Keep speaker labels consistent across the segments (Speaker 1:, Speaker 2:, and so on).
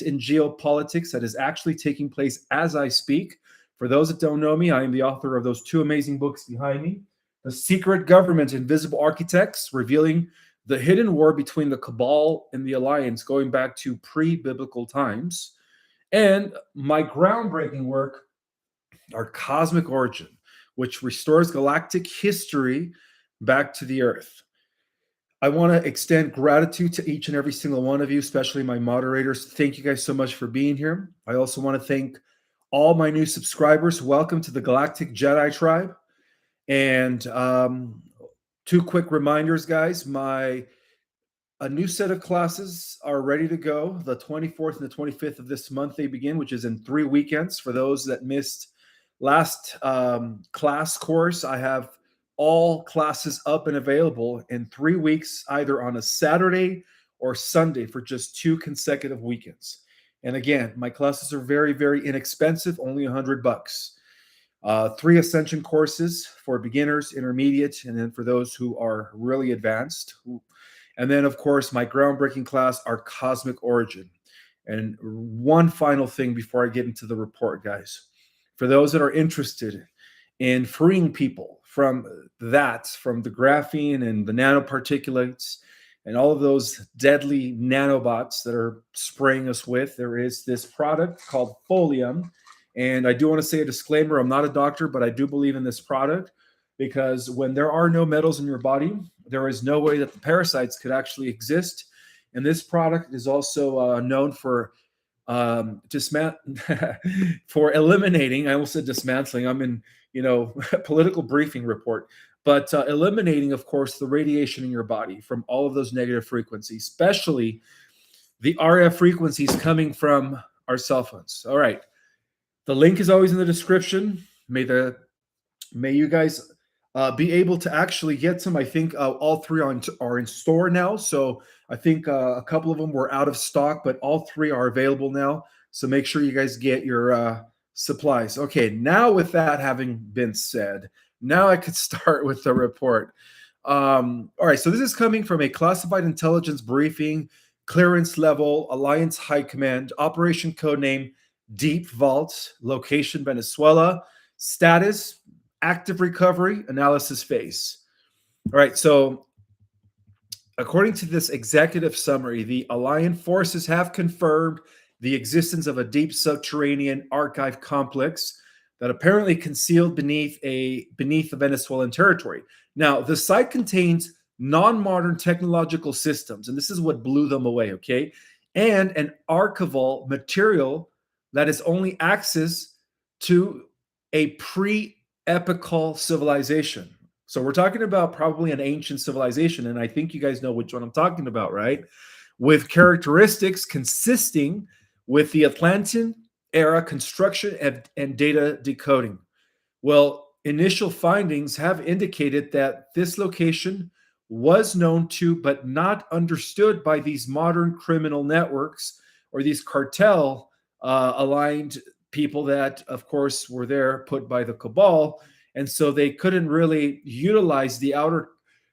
Speaker 1: in geopolitics that is actually taking place as I speak. For those that don't know me, I am the author of those two amazing books behind me, The Secret Government, Invisible Architects, revealing the hidden war between the cabal and the alliance going back to pre-biblical times, and my groundbreaking work, Our Cosmic Origin, which restores galactic history back to the Earth. I want to extend gratitude to each and every single one of you, especially my moderators. Thank you guys so much for being here. I also want to thank all my new subscribers. Welcome to the Galactic Jedi Tribe. And two quick reminders, guys. A new set of classes are ready to go. The 24th and the 25th of this month they begin, which is in 3 weekends. For those that missed last class course, I have all classes up and available in 3 weeks, either on a Saturday or Sunday for just 2 consecutive weekends. And again, my classes are very, very inexpensive, only $100. 3 ascension courses for beginners, intermediate, and then for those who are really advanced. And then, of course, my groundbreaking class, Our Cosmic Origin. And one final thing before I get into the report, guys. For those that are interested in freeing people from the graphene and the nanoparticulates and all of those deadly nanobots that are spraying us with, there is this product called Folium. And I do want to say a disclaimer, I'm not a doctor, but I do believe in this product, because when there are no metals in your body, there is no way that the parasites could actually exist. And this product is also known for for eliminating, I almost said dismantling, I'm in, political briefing report, but eliminating, of course, the radiation in your body from all of those negative frequencies, especially the RF frequencies coming from our cell phones. All right. The link is always in the description. May you guys be able to actually get some. I think all 3 are in store now. So I think a couple of them were out of stock, but all 3 are available now. So make sure you guys get your supplies. Okay, now with that having been said, now I could start with the report. All right, so this is coming from a classified intelligence briefing, clearance level, Alliance High Command, operation codename Deep Vault, location Venezuela, status active recovery, analysis phase. All right, so according to this executive summary, the Alliance forces have confirmed the existence of a deep subterranean archive complex that apparently concealed beneath the Venezuelan territory. Now, the site contains non-modern technological systems, and this is what blew them away, okay? And an archival material that is only access to a pre-epical civilization. So we're talking about probably an ancient civilization, and I think you guys know which one I'm talking about, right? With characteristics consisting with the Atlantean era construction and data decoding. Well, initial findings have indicated that this location was known to but not understood by these modern criminal networks or these cartel aligned people that, of course, were there put by the cabal. And so they couldn't really utilize the outer.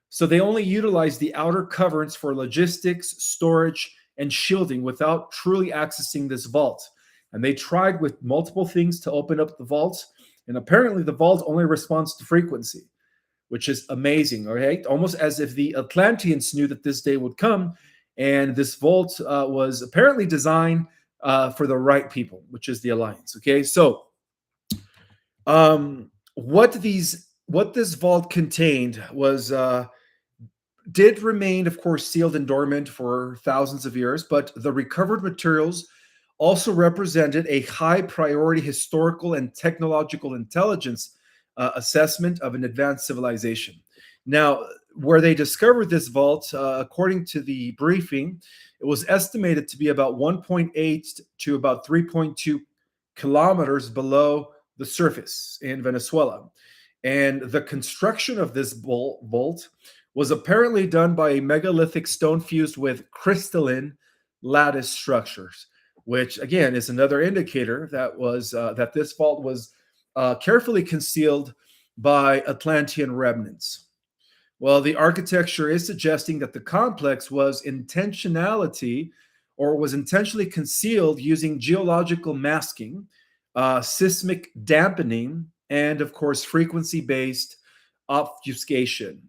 Speaker 1: So they only utilized the outer coverings for logistics, storage, and shielding without truly accessing this vault. And they tried with multiple things to open up the vault. And apparently the vault only responds to frequency, which is amazing, all right? Almost as if the Atlanteans knew that this day would come. And this vault was apparently designed for the right people, which is the Alliance, okay? So what this vault contained was did remain, of course, sealed and dormant for thousands of years, but the recovered materials also represented a high priority historical and technological intelligence assessment of an advanced civilization. Now, where they discovered this vault, according to the briefing, it was estimated to be about 1.8 to about 3.2 kilometers below the surface in Venezuela. And the construction of this vault was apparently done by a megalithic stone fused with crystalline lattice structures, which again is another indicator that this vault was carefully concealed by Atlantean remnants. Well, the architecture is suggesting that the complex was intentionality or was intentionally concealed using geological masking, seismic dampening, and of course, frequency based obfuscation.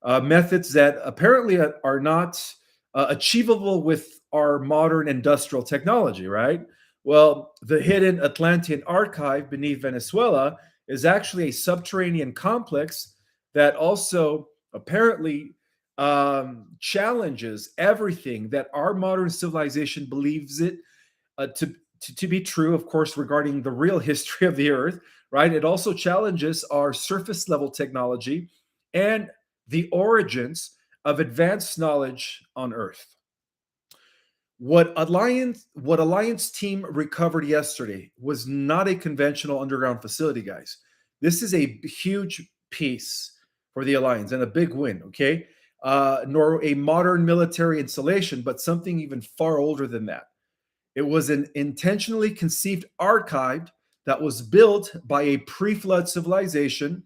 Speaker 1: Methods that apparently are not achievable with our modern industrial technology, right? Well, the hidden Atlantean archive beneath Venezuela is actually a subterranean complex that also apparently challenges everything that our modern civilization believes it to be true, of course, regarding the real history of the Earth, right? It also challenges our surface level technology and the origins of advanced knowledge on Earth. What Alliance team recovered yesterday was not a conventional underground facility, guys. This is a huge piece for the Alliance and a big win, okay? Nor a modern military installation, but something even far older than that. It was an intentionally conceived archive that was built by a pre flood civilization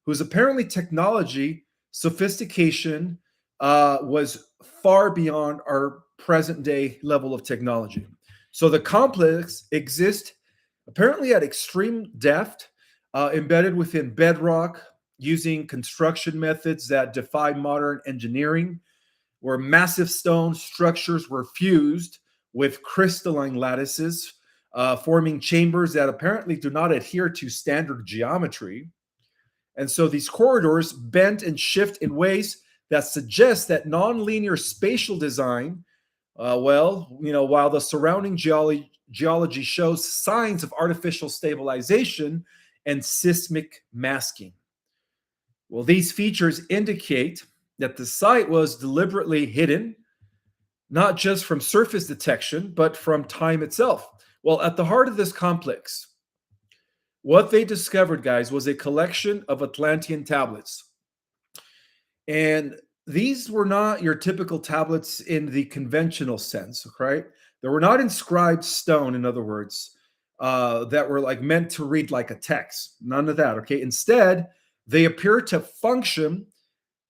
Speaker 1: whose apparently technology sophistication was far beyond our present day level of technology. So the complex exists apparently at extreme depth, embedded within bedrock, using construction methods that defy modern engineering, where massive stone structures were fused with crystalline lattices, forming chambers that apparently do not adhere to standard geometry. And so these corridors bend and shift in ways that suggest that nonlinear spatial design, while the surrounding geology shows signs of artificial stabilization and seismic masking. Well, these features indicate that the site was deliberately hidden, not just from surface detection, but from time itself. Well, at the heart of this complex, what they discovered, guys, was a collection of Atlantean tablets. And these were not your typical tablets in the conventional sense, right? They were not inscribed stone, in other words, that were like meant to read like a text. None of that, okay? Instead, they appear to function.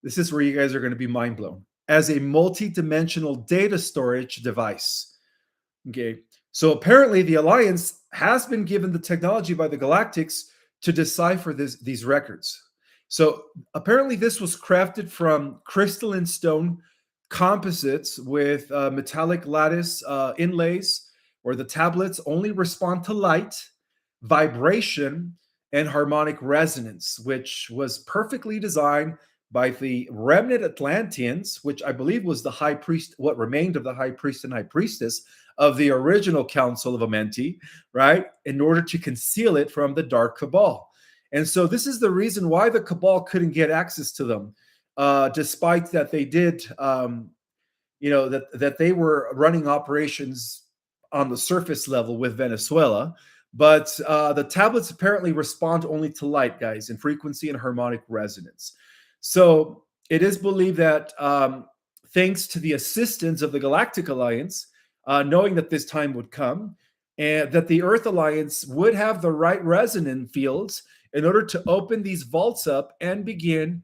Speaker 1: This is where you guys are going to be mind blown, as a multi-dimensional data storage device. Okay. So apparently the Alliance has been given the technology by the Galactics to decipher these records. So apparently this was crafted from crystalline stone composites with metallic lattice inlays, where the tablets only respond to light, vibration, and harmonic resonance, which was perfectly designed by the remnant Atlanteans, which I believe was the high priest, what remained of the high priest and high priestess of the original Council of Amenti, right? In order to conceal it from the Dark Cabal. And so this is the reason why the Cabal couldn't get access to them, despite that they did, that they were running operations on the surface level with Venezuela. But the tablets apparently respond only to light, guys, in frequency and harmonic resonance. So it is believed that thanks to the assistance of the Galactic Alliance, knowing that this time would come, and that the Earth Alliance would have the right resonant fields in order to open these vaults up and begin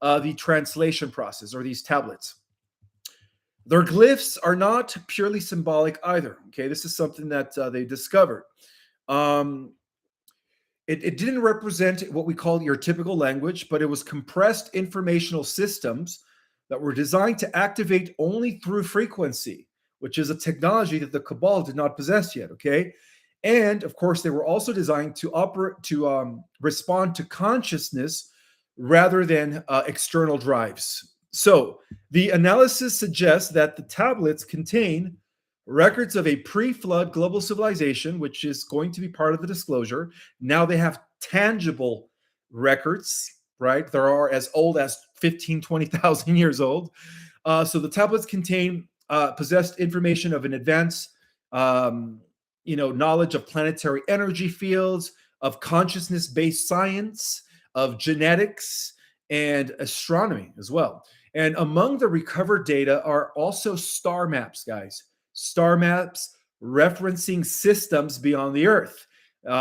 Speaker 1: the translation process, or these tablets. Their glyphs are not purely symbolic either. Okay, this is something that they discovered. It didn't represent what we call your typical language, but it was compressed informational systems that were designed to activate only through frequency, which is a technology that the Cabal did not possess yet. Okay, and of course, they were also designed to respond to consciousness rather than external drives. So the analysis suggests that the tablets contain records of a pre-flood global civilization, which is going to be part of the disclosure. Now they have tangible records, right? There are as old as 15, 20,000 years old. So the tablets contain possessed information of an advanced, knowledge of planetary energy fields, of consciousness-based science, of genetics, and astronomy as well. And among the recovered data are also star maps, guys. Star maps referencing systems beyond the Earth.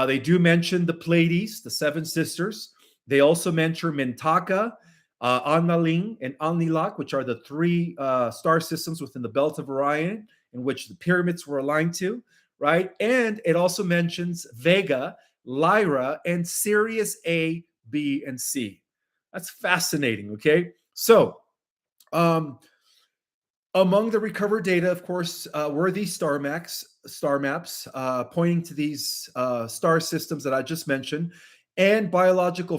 Speaker 1: They do mention the Pleiades, the Seven Sisters. They also mention Mintaka, Annaling, and Anilak, which are the three star systems within the belt of Orion, in which the pyramids were aligned to, right? And it also mentions Vega, Lyra, and Sirius A, B, and C. That's fascinating, okay? So, um, among the recovered data, of course, were these star maps pointing to these star systems that I just mentioned, and biological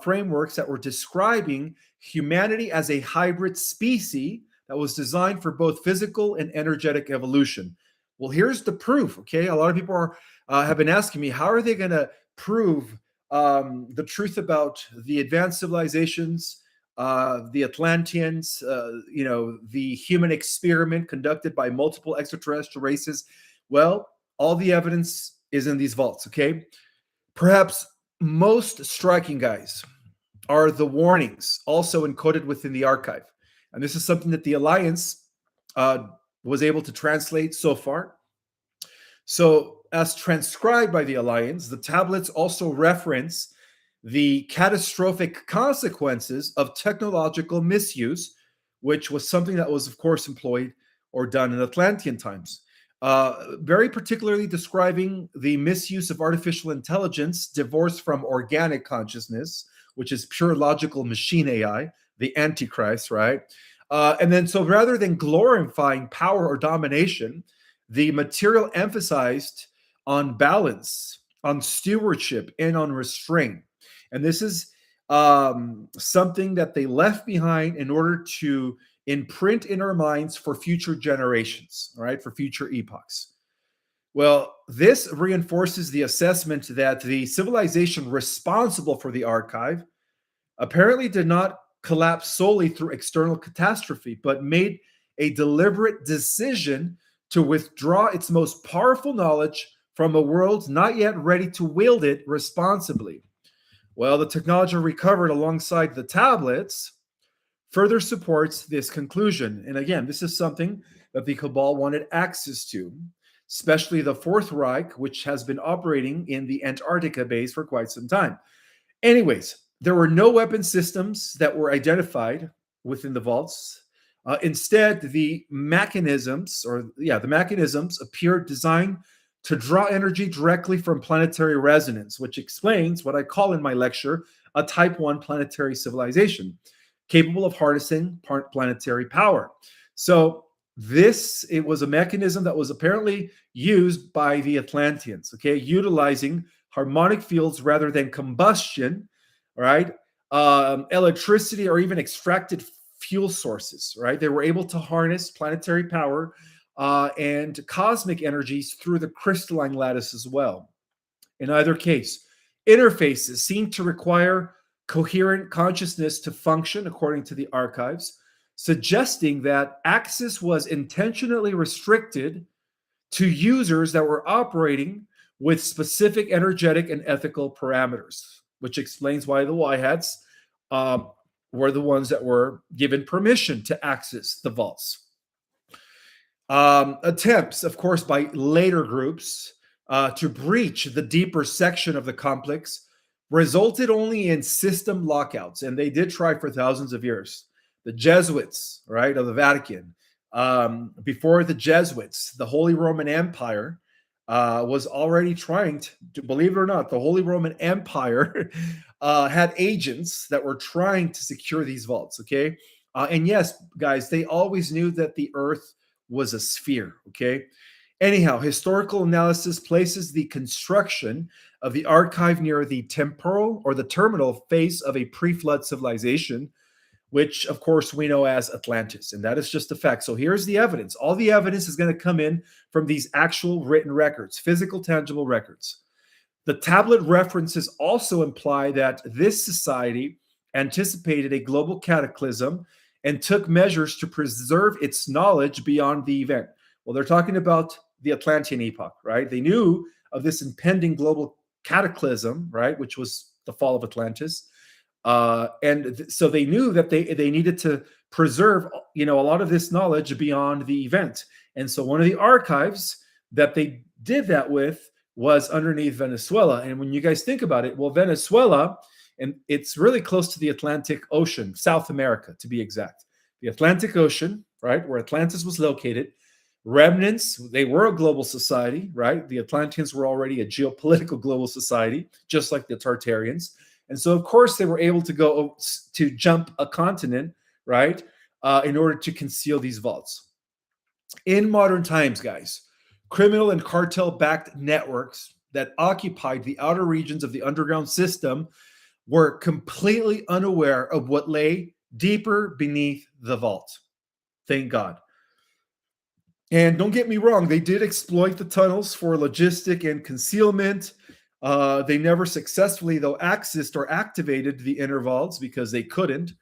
Speaker 1: frameworks that were describing humanity as a hybrid species that was designed for both physical and energetic evolution. Well, here's the proof. Okay, a lot of people have been asking me, how are they going to prove the truth about the advanced civilizations, the Atlanteans, the human experiment conducted by multiple extraterrestrial races? Well, all the evidence is in these vaults, okay? Perhaps most striking, guys, are the warnings also encoded within the archive. And this is something that the Alliance was able to translate so far. So, as transcribed by the Alliance, the tablets also reference the catastrophic consequences of technological misuse, which was something that was, of course, employed or done in Atlantean times. Very particularly describing the misuse of artificial intelligence divorced from organic consciousness, which is pure logical machine AI, the Antichrist, right? And then, so rather than glorifying power or domination, the material emphasized on balance, on stewardship, and on restraint. And this is something that they left behind in order to imprint in our minds for future generations, all right, for future epochs. Well, this reinforces the assessment that the civilization responsible for the archive apparently did not collapse solely through external catastrophe, but made a deliberate decision to withdraw its most powerful knowledge from a world not yet ready to wield it responsibly. Well, the technology recovered alongside the tablets further supports this conclusion. And again, this is something that the Cabal wanted access to, especially the Fourth Reich, which has been operating in the Antarctica base for quite some time. Anyways, there were no weapon systems that were identified within the vaults. Instead, the mechanisms appeared designed to draw energy directly from planetary resonance, which explains what I call in my lecture a type 1 planetary civilization, capable of harnessing planetary power. So it was a mechanism that was apparently used by the Atlanteans, okay, utilizing harmonic fields rather than combustion, right? Electricity or even extracted fuel sources, right? They were able to harness planetary power and cosmic energies through the crystalline lattice as well. In either case, interfaces seem to require coherent consciousness to function, according to the archives, suggesting that access was intentionally restricted to users that were operating with specific energetic and ethical parameters, which explains why the Y-hats were the ones that were given permission to access the vaults. Attempts, of course, by later groups to breach the deeper section of the complex resulted only in system lockouts, and they did try for thousands of years. The Jesuits, right, of the Vatican, before the Jesuits, the Holy Roman Empire was already trying to, believe it or not, the Holy Roman Empire had agents that were trying to secure these vaults, okay? And yes, guys, they always knew that the Earth was a sphere, okay? Anyhow, historical analysis places the construction of the archive near the temporal or the terminal phase of a pre-flood civilization, which of course we know as Atlantis. And that is just a fact. So here's the evidence. All the evidence is going to come in from these actual written records, physical, tangible records. The tablet references also imply that this society anticipated a global cataclysm and took measures to preserve its knowledge beyond the event. Well, they're talking about the Atlantean epoch, right? They knew of this impending global cataclysm, right, which was the fall of Atlantis. So they knew that they needed to preserve, a lot of this knowledge beyond the event. And so one of the archives that they did that with was underneath Venezuela. And when you guys think about it, well, Venezuela, and it's really close to the Atlantic Ocean, South America, to be exact. The Atlantic Ocean, right, where Atlantis was located, remnants. They were a global society, right? The Atlanteans were already a geopolitical global society, just like the Tartarians. And so, of course, they were able to go to jump a continent, right, in order to conceal these vaults. In modern times, guys, criminal and cartel backed networks that occupied the outer regions of the underground system were completely unaware of what lay deeper beneath the vault. Thank God. And don't get me wrong, they did exploit the tunnels for logistic and concealment. They never successfully, though, accessed or activated the inner vaults because they couldn't.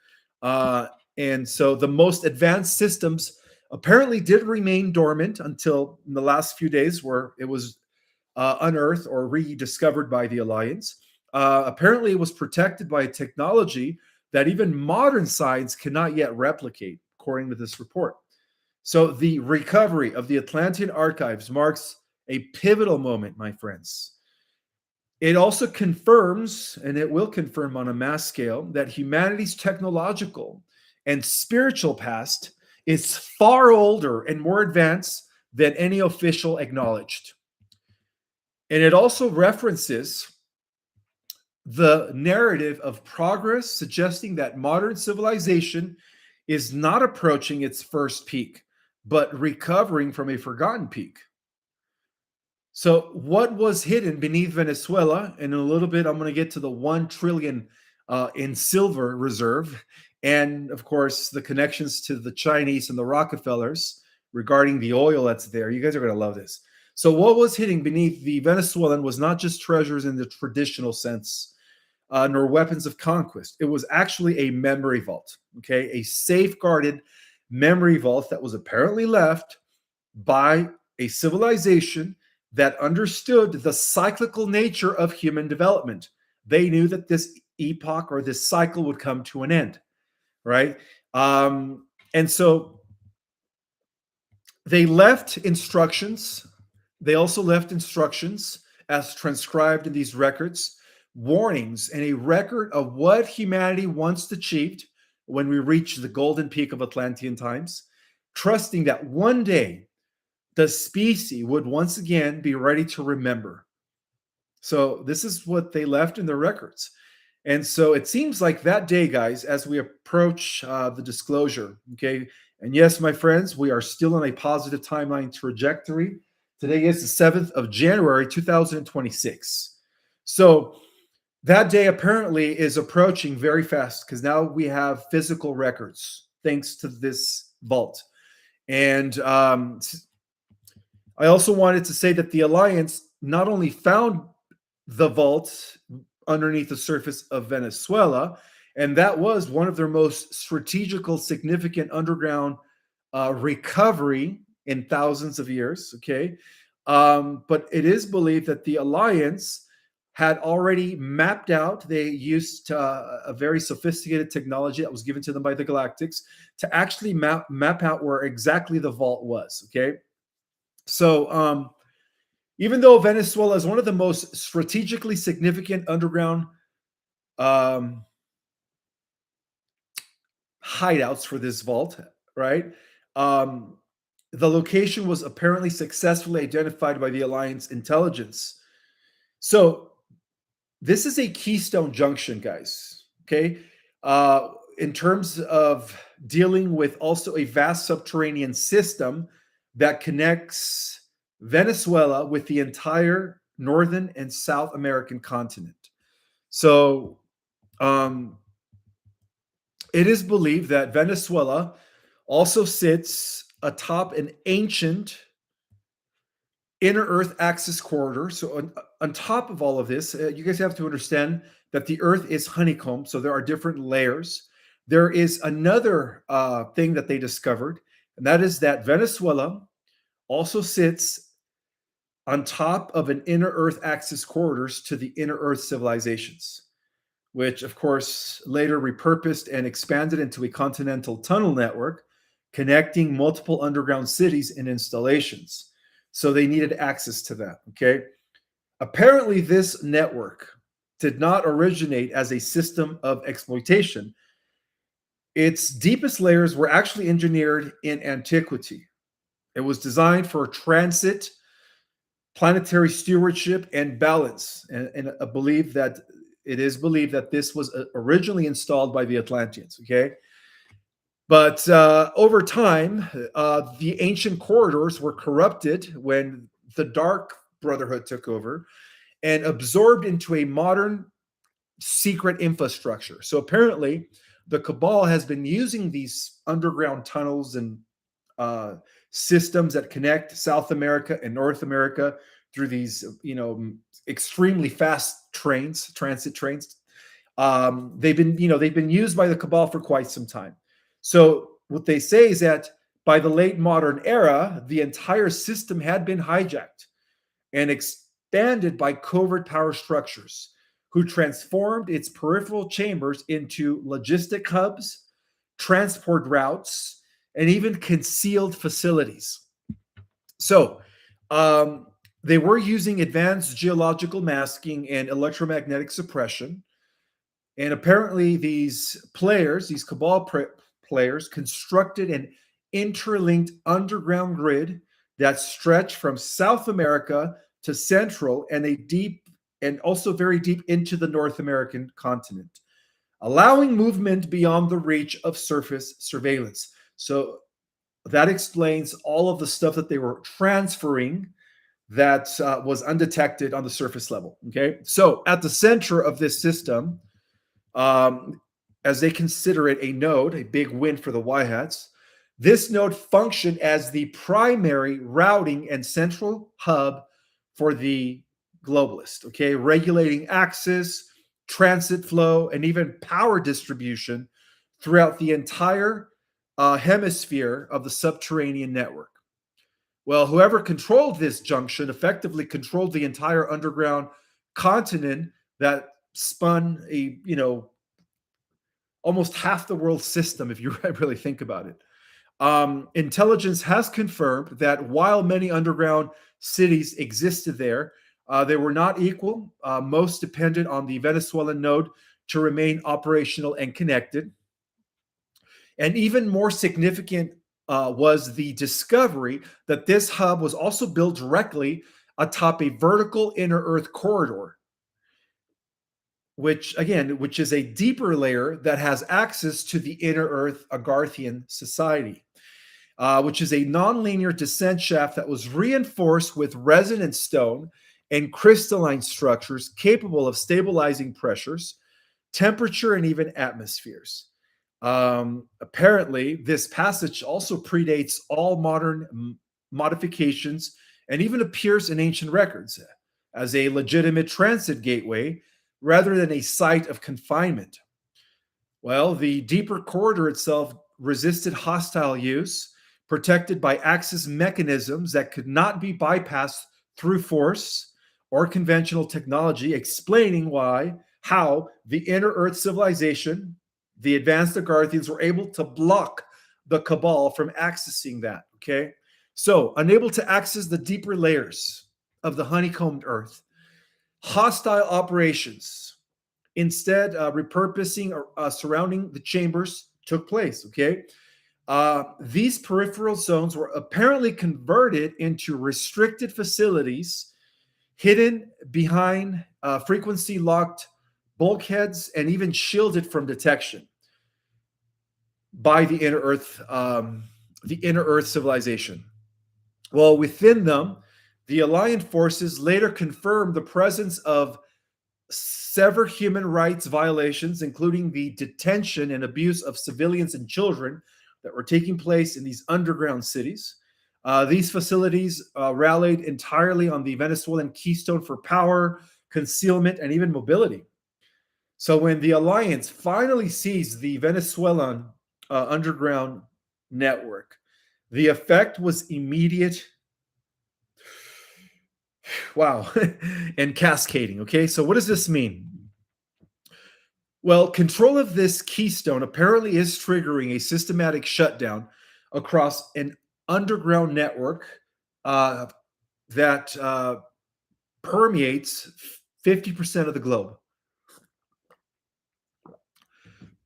Speaker 1: And so the most advanced systems apparently did remain dormant until in the last few days, where it was unearthed or rediscovered by the Alliance. Apparently, it was protected by a technology that even modern science cannot yet replicate, according to this report. So the recovery of the Atlantean archives marks a pivotal moment, my friends. It also confirms, and it will confirm on a mass scale, that humanity's technological and spiritual past is far older and more advanced than any official acknowledged. And it also references the narrative of progress, suggesting that modern civilization is not approaching its first peak, but recovering from a forgotten peak. So, what was hidden beneath Venezuela? And in a little bit, I'm going to get to the 1 trillion in silver reserve, and of course, the connections to the Chinese and the Rockefellers regarding the oil that's there. You guys are going to love this. So, what was hidden beneath the Venezuelan was not just treasures in the traditional sense, nor weapons of conquest. It was actually a memory vault, okay? A safeguarded memory vault that was apparently left by a civilization that understood the cyclical nature of human development. They knew that this epoch or this cycle would come to an end, right? And so they left instructions. They also left instructions as transcribed in these records, warnings, and a record of what humanity once achieved when we reach the golden peak of Atlantean times, trusting that one day the species would once again be ready to remember. So this is what they left in the records. And so it seems like that day, guys, as we approach the disclosure, okay, and yes, my friends, we are still on a positive timeline trajectory. Today is the 7th of January, 2026. So that day apparently is approaching very fast because now we have physical records thanks to this vault. And I also wanted to say that the Alliance not only found the vault underneath the surface of Venezuela, and that was one of their most strategical, significant underground recovery in thousands of years, okay? But it is believed that the Alliance had already mapped out, they used a very sophisticated technology that was given to them by the Galactics to actually map out where exactly the vault was, okay? So even though Venezuela is one of the most strategically significant underground hideouts for this vault, right? The location was apparently successfully identified by the Alliance intelligence. So this is a keystone junction, guys, okay? In terms of dealing with also a vast subterranean system that connects Venezuela with the entire Northern and South American continent. So it is believed that Venezuela also sits atop an ancient inner Earth axis corridor. So on top of all of this, you guys have to understand that the Earth is honeycomb. So there are different layers. There is another thing that they discovered, and that is that Venezuela also sits on top of an inner Earth axis corridors to the inner Earth civilizations, which of course later repurposed and expanded into a continental tunnel network connecting multiple underground cities and installations. So they needed access to that, okay? Apparently this network did not originate as a system of exploitation. Its deepest layers were actually engineered in antiquity. It was designed for transit, planetary stewardship, and balance. And I believe that it is believed that this was originally installed by the Atlanteans. Okay, but over time, the ancient corridors were corrupted when the Dark Brotherhood took over and absorbed into a modern secret infrastructure. So apparently, the Cabal has been using these underground tunnels and uh, systems that connect South America and North America through these, extremely fast trains, transit trains. They've been used by the Cabal for quite some time. So what they say is that by the late modern era, the entire system had been hijacked and expanded by covert power structures who transformed its peripheral chambers into logistic hubs, transport routes, and even concealed facilities. So, um, they were using advanced geological masking and electromagnetic suppression. And apparently, these players, constructed an interlinked underground grid that stretched from South America to Central and also very deep into the North American continent, allowing movement beyond the reach of surface surveillance. So that explains all of the stuff that they were transferring that was undetected on the surface level. Okay. So at the center of this system, um, as they consider it a node, a big win for the Y Hats. This node functioned as the primary routing and central hub for the globalist, okay, regulating access, transit flow, and even power distribution throughout the entire hemisphere of the subterranean network. Well, whoever controlled this junction effectively controlled the entire underground continent that spun almost half the world's system, if you really think about it. Intelligence has confirmed that while many underground cities existed there, they were not equal. Most depended on the Venezuelan node to remain operational and connected. And even more significant was the discovery that this hub was also built directly atop a vertical inner Earth corridor, which is a deeper layer that has access to the inner Earth Agarthian society, which is a nonlinear descent shaft that was reinforced with resonant stone and crystalline structures capable of stabilizing pressures, temperature, and even atmospheres. Apparently, this passage also predates all modern modifications and even appears in ancient records as a legitimate transit gateway rather than a site of confinement. Well, the deeper corridor itself resisted hostile use, protected by access mechanisms that could not be bypassed through force or conventional technology, explaining how the inner Earth civilization, the advanced Agarthians, were able to block the Cabal from accessing that. Okay. So, unable to access the deeper layers of the honeycombed Earth, hostile operations, instead, repurposing or surrounding the chambers took place. Okay. These peripheral zones were apparently converted into restricted facilities hidden behind frequency locked bulkheads and even shielded from detection by the inner Earth civilization. Well, within them, the Alliant forces later confirmed the presence of severe human rights violations, including the detention and abuse of civilians and children that were taking place in these underground cities. These facilities rallied entirely on the Venezuelan keystone for power, concealment, and even mobility. So when the alliance finally seized the Venezuelan underground network, the effect was immediate. Wow. And cascading. Okay. So what does this mean? Well, control of this keystone apparently is triggering a systematic shutdown across an underground network uh, that permeates 50% of the globe.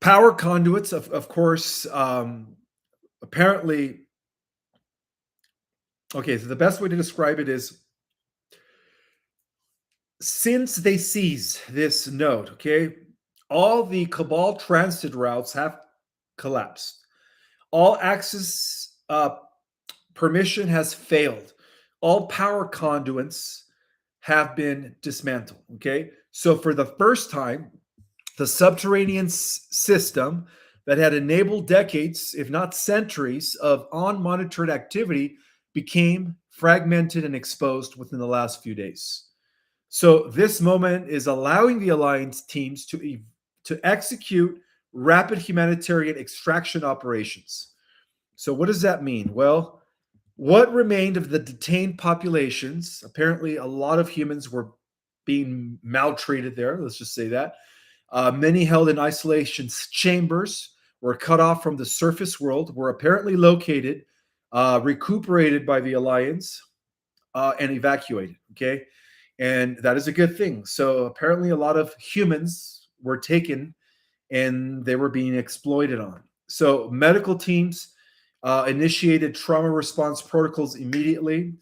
Speaker 1: Power conduits, of course, apparently Okay, so the best way to describe it is since they seized this node, okay, all the Cabal transit routes have collapsed. All access permission has failed. All power conduits have been dismantled. Okay. So, for the first time, the subterranean system that had enabled decades, if not centuries, of unmonitored activity became fragmented and exposed within the last few days. So this moment is allowing the alliance teams to execute rapid humanitarian extraction operations. So what does that mean? Well, what remained of the detained populations? Apparently, a lot of humans were being maltreated there. Let's just say that. Many held in isolation chambers were cut off from the surface world, were apparently located, recuperated by the alliance, and evacuated. Okay, and that is a good thing. So apparently, a lot of humans were taken and they were being exploited on. So medical teams initiated trauma response protocols immediately,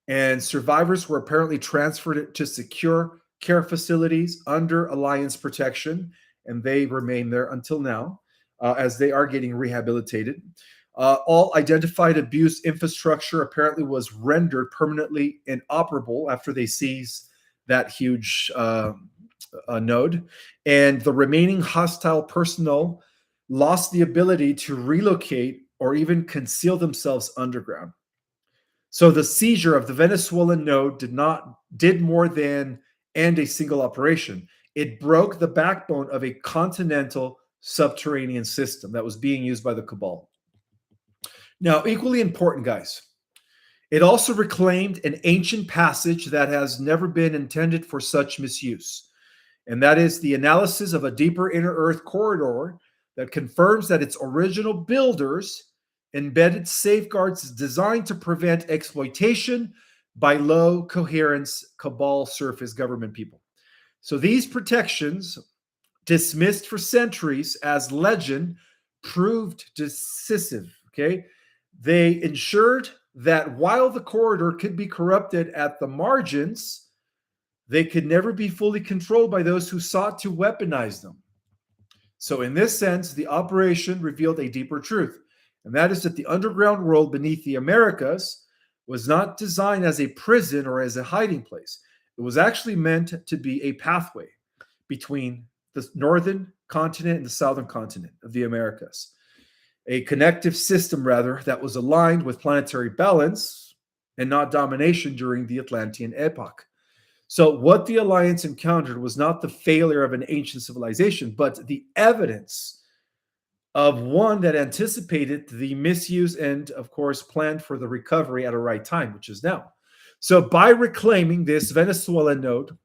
Speaker 1: and survivors were apparently transferred to secure care facilities under alliance protection, and they remain there until now, as they are getting rehabilitated. All identified abuse infrastructure apparently was rendered permanently inoperable after they seized that huge node, and the remaining hostile personnel lost the ability to relocate or even conceal themselves underground. So the seizure of the Venezuelan node did more than end a single operation. It broke the backbone of a continental subterranean system that was being used by the cabal. Now, equally important, guys, it also reclaimed an ancient passage that has never been intended for such misuse, and that is the analysis of a deeper inner Earth corridor that confirms that its original builders embedded safeguards designed to prevent exploitation by low coherence cabal surface government people. So these protections, dismissed for centuries as legend, proved decisive. Okay. They ensured that while the corridor could be corrupted at the margins, they could never be fully controlled by those who sought to weaponize them. So, in this sense, the operation revealed a deeper truth, and that is that the underground world beneath the Americas was not designed as a prison or as a hiding place. It was actually meant to be a pathway between the northern continent and the southern continent of the Americas, a connective system, rather, that was aligned with planetary balance and not domination during the Atlantean epoch. So, what the Alliance encountered was not the failure of an ancient civilization, but the evidence of one that anticipated the misuse and, of course, planned for the recovery at a right time, which is now. So, by reclaiming this Venezuelan node,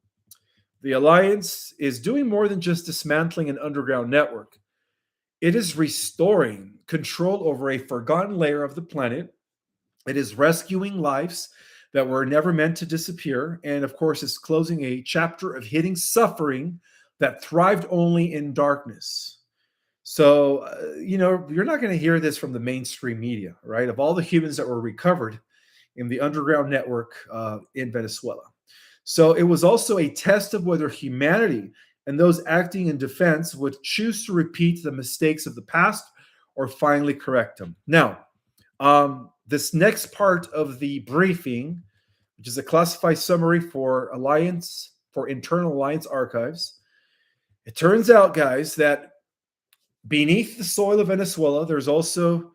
Speaker 1: the Alliance is doing more than just dismantling an underground network. It is restoring control over a forgotten layer of the planet. It is rescuing lives that were never meant to disappear. And of course, it's closing a chapter of hidden suffering that thrived only in darkness. So, you're not going to hear this from the mainstream media, right? Of all the humans that were recovered in the underground network in Venezuela. So, it was also a test of whether humanity and those acting in defense would choose to repeat the mistakes of the past or finally correct them. Now, this next part of the briefing, which is a classified summary for internal Alliance archives, it turns out, guys, that beneath the soil of Venezuela, there's also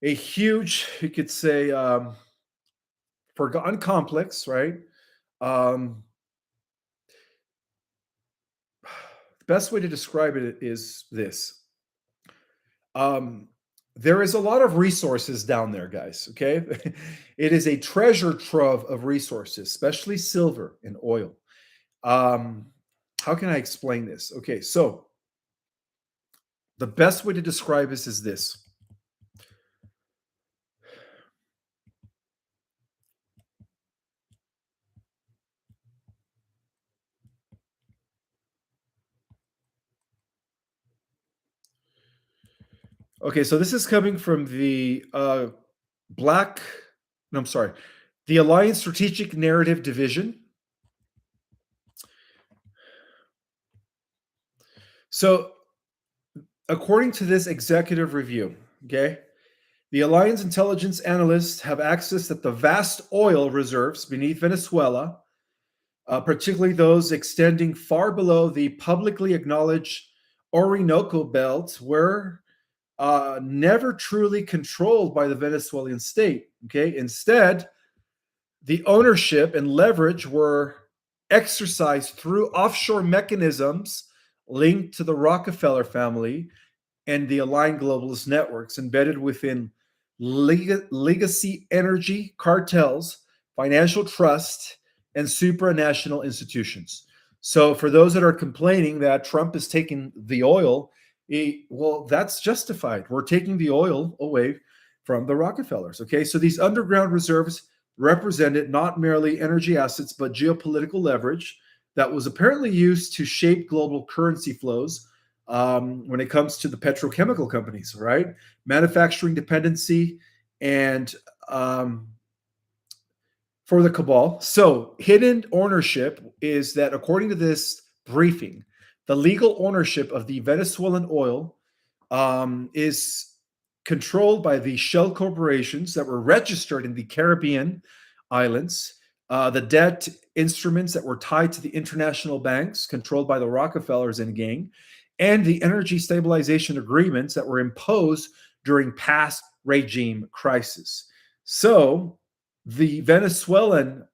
Speaker 1: a huge, you could say, forgotten complex, right? Um, the best way to describe it is this. Um, there is a lot of resources down there, guys. Okay. It is a treasure trove of resources, especially silver and oil. Um, how can I explain this? Okay. So, the best way to describe this is this. Okay. So, this is coming from the Black, no, I'm sorry. The alliance strategic narrative division. So, according to this executive review, okay, the alliance intelligence analysts have access at the vast oil reserves beneath Venezuela, particularly those extending far below the publicly acknowledged Orinoco Belt, were never truly controlled by the Venezuelan state. Okay, instead, the ownership and leverage were exercised through offshore mechanisms linked to the Rockefeller family and the aligned globalist networks embedded within legacy energy cartels, financial trust, and supranational institutions. So, for those that are complaining that Trump is taking the oil, well, that's justified. We're taking the oil away from the Rockefellers. Okay, so these underground reserves represented not merely energy assets, but geopolitical leverage that was apparently used to shape global currency flows when it comes to the petrochemical companies, right? Manufacturing dependency and for the cabal. So, hidden ownership is that, according to this briefing, the legal ownership of the Venezuelan oil is controlled by the shell corporations that were registered in the Caribbean islands. The debt instruments that were tied to the international banks controlled by the Rockefellers and gang, and the energy stabilization agreements that were imposed during past regime crises. So the Venezuelan,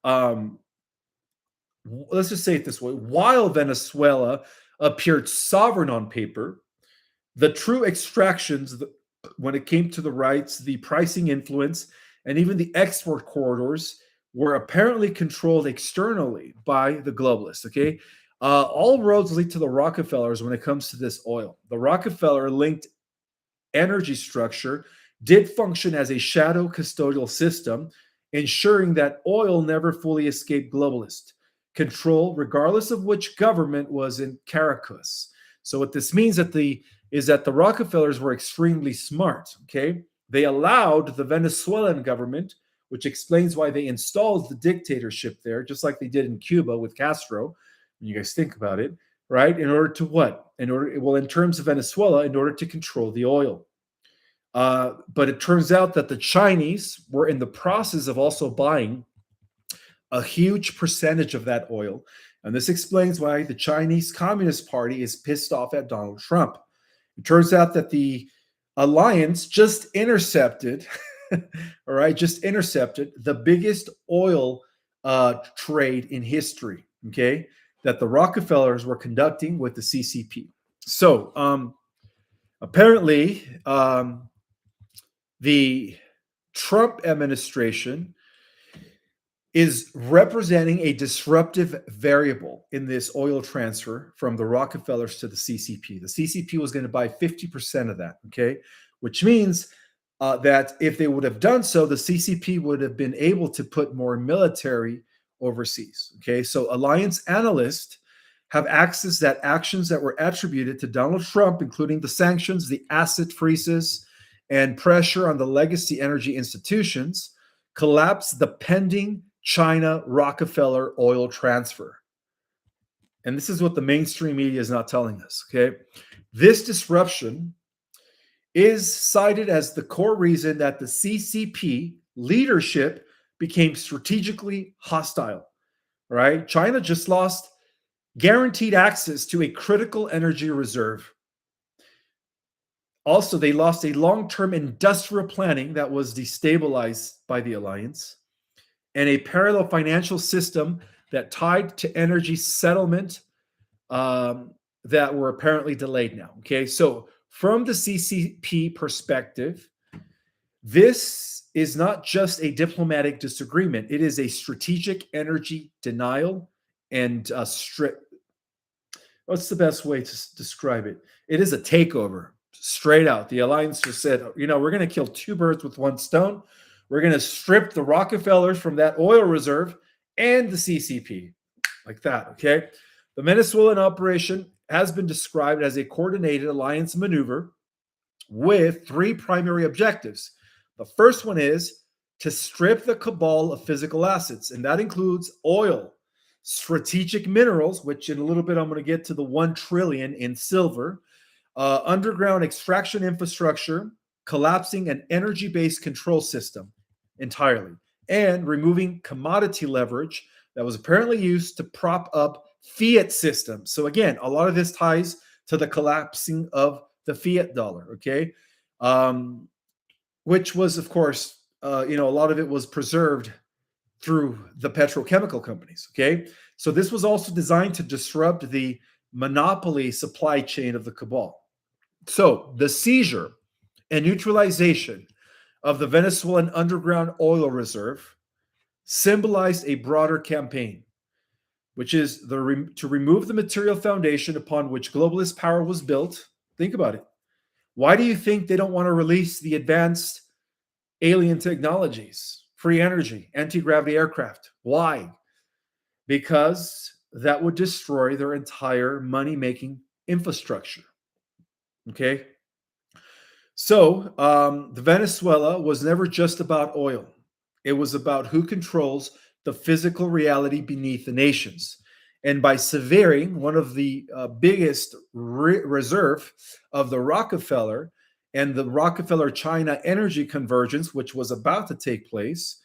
Speaker 1: let's just say it this way, while Venezuela appeared sovereign on paper, the true extractions, when it came to the rights, the pricing influence, and even the export corridors were apparently controlled externally by the globalists. Okay. All roads lead to the Rockefellers when it comes to this oil. The Rockefeller linked energy structure did function as a shadow custodial system, ensuring that oil never fully escaped globalist control, regardless of which government was in Caracas. So what this means is that the Rockefellers were extremely smart. Okay, they allowed the Venezuelan government, which explains why they installed the dictatorship there, just like they did in Cuba with Castro. When you guys think about it, right? In order to what? In terms of Venezuela, in order to control the oil. But it turns out that the Chinese were in the process of also buying a huge percentage of that oil. And this explains why the Chinese Communist Party is pissed off at Donald Trump. It turns out that the alliance just intercepted, all right, just intercepted the biggest oil trade in history, okay, that the Rockefellers were conducting with the CCP. So apparently, the Trump administration is representing a disruptive variable in this oil transfer from the Rockefellers to the CCP. The CCP was going to buy 50% of that, okay? Which means that if they would have done so, the CCP would have been able to put more military overseas, okay? So alliance analysts have access that actions that were attributed to Donald Trump, including the sanctions, the asset freezes, and pressure on the legacy energy institutions, collapse the pending China Rockefeller oil transfer. And this is what the mainstream media is not telling us, okay? This disruption is cited as the core reason that the CCP leadership became strategically hostile, right? China just lost guaranteed access to a critical energy reserve. Also, they lost a long-term industrial planning that was destabilized by the alliance, and a parallel financial system that tied to energy settlement that were apparently delayed now. Okay, so from the CCP perspective, this is not just a diplomatic disagreement, it is a strategic energy denial and what's the best way to describe it? It is a takeover, straight out. The alliance just said, we're going to kill two birds with one stone. We're going to strip the Rockefellers from that oil reserve and the CCP, like that, okay? The Venezuelan operation has been described as a coordinated alliance maneuver with three primary objectives. The first one is to strip the cabal of physical assets, and that includes oil, strategic minerals, which in a little bit I'm going to get to the 1 trillion in silver, underground extraction infrastructure, collapsing an energy-based control system entirely, and removing commodity leverage that was apparently used to prop up fiat systems. So again, a lot of this ties to the collapsing of the fiat dollar. Okay, um, which was, of course, a lot of it was preserved through the petrochemical companies. Okay, so this was also designed to disrupt the monopoly supply chain of the cabal. So the seizure and neutralization of the Venezuelan underground oil reserve symbolized a broader campaign, which is to remove the material foundation upon which globalist power was built. Think about it. Why do you think they don't want to release the advanced alien technologies, free energy, anti-gravity aircraft? Why? Because that would destroy their entire money-making infrastructure. Okay? So, the Venezuela was never just about oil. It was about who controls the physical reality beneath the nations. And by severing one of the biggest reserve of the Rockefeller and the Rockefeller China energy convergence, which was about to take place,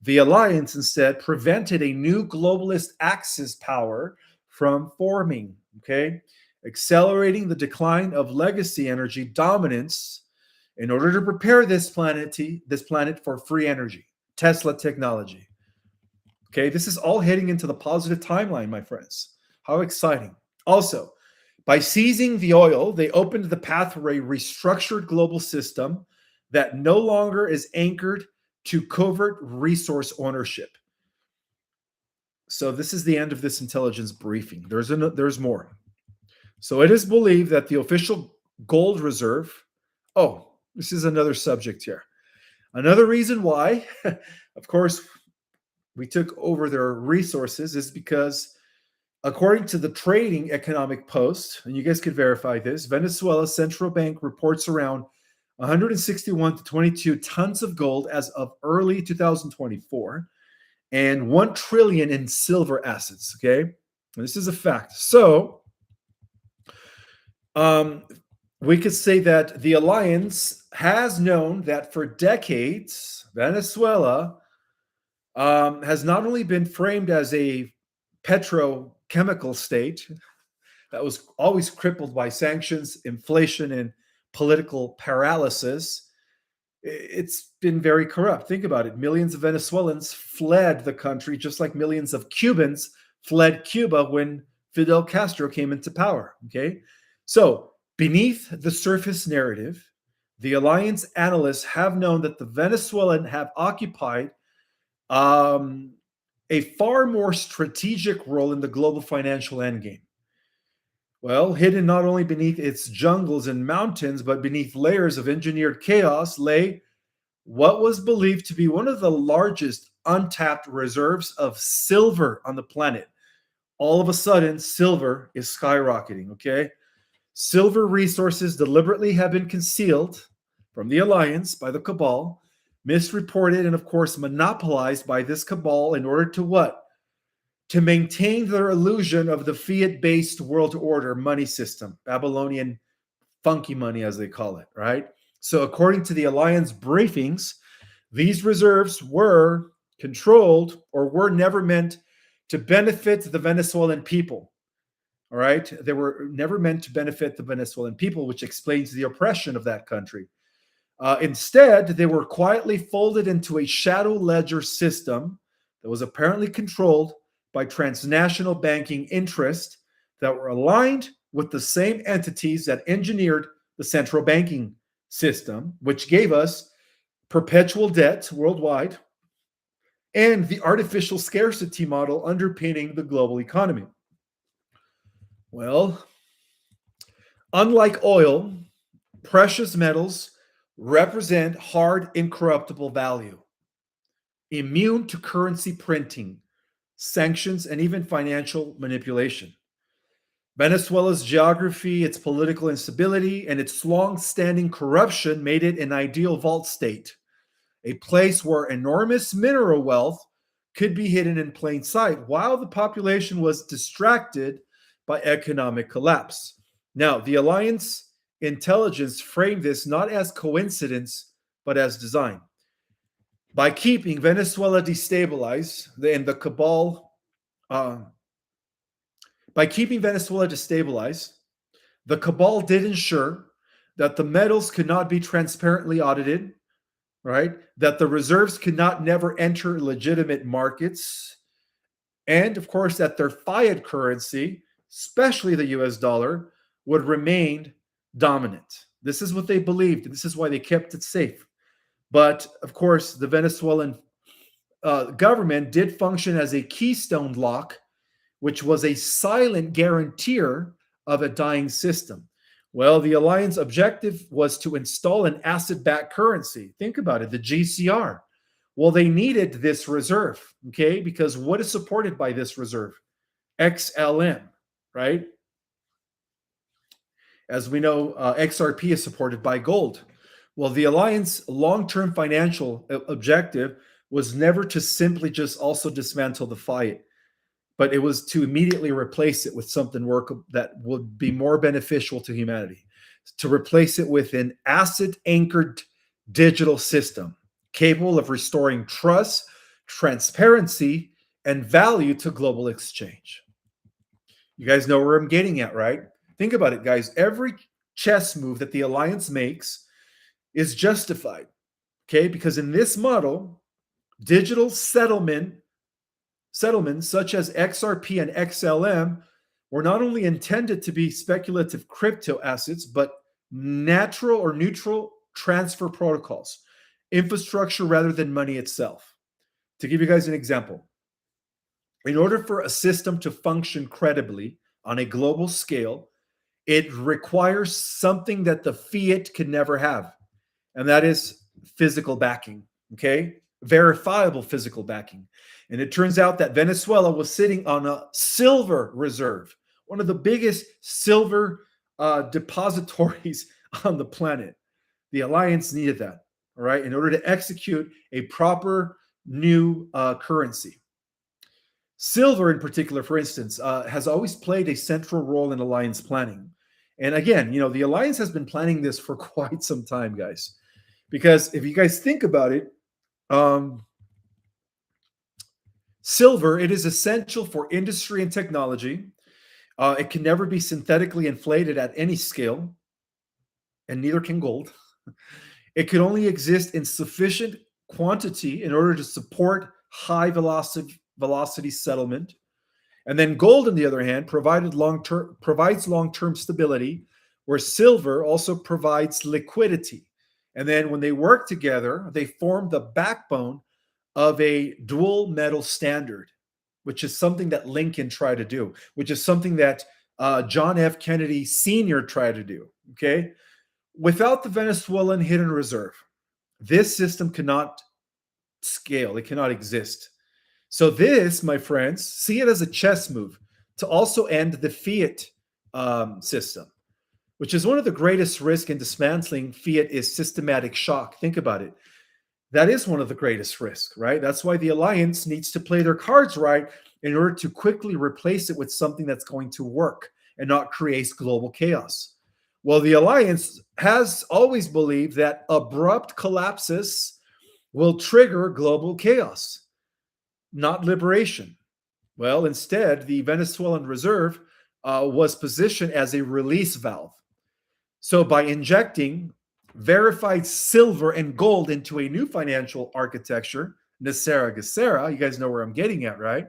Speaker 1: the alliance instead prevented a new globalist axis power from forming, okay? Accelerating the decline of legacy energy dominance in order to prepare this planet for free energy, Tesla technology. Okay, this is all heading into the positive timeline, my friends. How exciting. Also, by seizing the oil, they opened the path for a restructured global system that no longer is anchored to covert resource ownership. So this is the end of this intelligence briefing. There's more. So it is believed that the official gold reserve, oh, this is another subject here. Another reason why, of course, we took over their resources is because, according to the Trading Economic Post, and you guys could verify this, Venezuela's central bank reports around 161 to 22 tons of gold as of early 2024 and 1 trillion in silver assets. Okay, and this is a fact. So, we could say that the alliance has known that for decades, Venezuela has not only been framed as a petrochemical state that was always crippled by sanctions, inflation, and political paralysis. It's been very corrupt. Think about it. Millions of Venezuelans fled the country, just like millions of Cubans fled Cuba when Fidel Castro came into power. Okay. So, beneath the surface narrative, the alliance analysts have known that the Venezuelan have occupied a far more strategic role in the global financial endgame. Well, hidden not only beneath its jungles and mountains, but beneath layers of engineered chaos lay what was believed to be one of the largest untapped reserves of silver on the planet. All of a sudden, silver is skyrocketing, okay? Silver resources deliberately have been concealed from the alliance by the cabal, misreported, and of course monopolized by this cabal in order to what? To maintain their illusion of the fiat-based world order money system, Babylonian funky money as they call it, right? So according to the alliance briefings, these reserves were controlled or were never meant to benefit the Venezuelan people. All right? They were never meant to benefit the Venezuelan people, which explains the oppression of that country. Instead, they were quietly folded into a shadow ledger system that was apparently controlled by transnational banking interests that were aligned with the same entities that engineered the central banking system, which gave us perpetual debt worldwide and the artificial scarcity model underpinning the global economy. Well, unlike oil, precious metals represent hard, incorruptible value, immune to currency printing, sanctions, and even financial manipulation. Venezuela's geography, its political instability, and its long standing corruption made it an ideal vault state. a place where enormous mineral wealth could be hidden in plain sight while the population was distracted by economic collapse. Now, the alliance intelligence framed this not as coincidence, but as design. By keeping Venezuela destabilized and the cabal, uh, by keeping Venezuela destabilized, the cabal did ensure that the metals could not be transparently audited, right? That the reserves could not never enter legitimate markets, and of course that their fiat currency, especially the US dollar, would remain dominant. This is what they believed. This is why they kept it safe. But of course, the Venezuelan government did function as a keystone lock, which was a silent guarantor of a dying system. Well, the alliance objective was to install an asset backed currency. Think about it, the GCR. Well, they needed this reserve, okay? Because what is supported by this reserve? XLM, right? As we know, XRP is supported by gold. Well, the alliance long term financial objective was never to simply just also dismantle the fiat, but it was to immediately replace it with something that would be more beneficial to humanity, to replace it with an asset anchored digital system capable of restoring trust, transparency, and value to global exchange. You guys know where I'm getting at, right? Think about it, guys. Every chess move that the alliance makes is justified, okay? Because in this model, digital settlements such as XRP and XLM were not only intended to be speculative crypto assets, but natural or neutral transfer protocols, infrastructure rather than money itself. To give you guys an example, in order for a system to function credibly on a global scale, it requires something that the fiat could never have, and that is physical backing, okay? Verifiable physical backing. And it turns out that Venezuela was sitting on a silver reserve, one of the biggest silver depositories on the planet. The alliance needed that, all right, in order to execute a proper new currency. Silver, in particular, for instance, has always played a central role in alliance planning. And again, the alliance has been planning this for quite some time, guys. Because if you guys think about it, silver, it is essential for industry and technology. It can never be synthetically inflated at any scale, and neither can gold. It can only exist in sufficient quantity in order to support high velocity settlement. And then gold, on the other hand, provides long-term stability, where silver also provides liquidity. And then when they work together, they form the backbone of a dual metal standard, which is something that Lincoln tried to do, which is something that John F. Kennedy Sr. tried to do, okay? Without the Venezuelan hidden reserve, this system cannot scale. It cannot exist. So this, my friends, see it as a chess move to also end the fiat system, which is one of the greatest risks in dismantling fiat is systematic shock. Think about it. That is one of the greatest risks, right? That's why the alliance needs to play their cards right in order to quickly replace it with something that's going to work and not create global chaos. Well, the alliance has always believed that abrupt collapses will trigger global chaos, not liberation. Well, instead, the Venezuelan reserve was positioned as a release valve. So by injecting verified silver and gold into a new financial architecture, Nasera Gesera, you guys know where I'm getting at, right?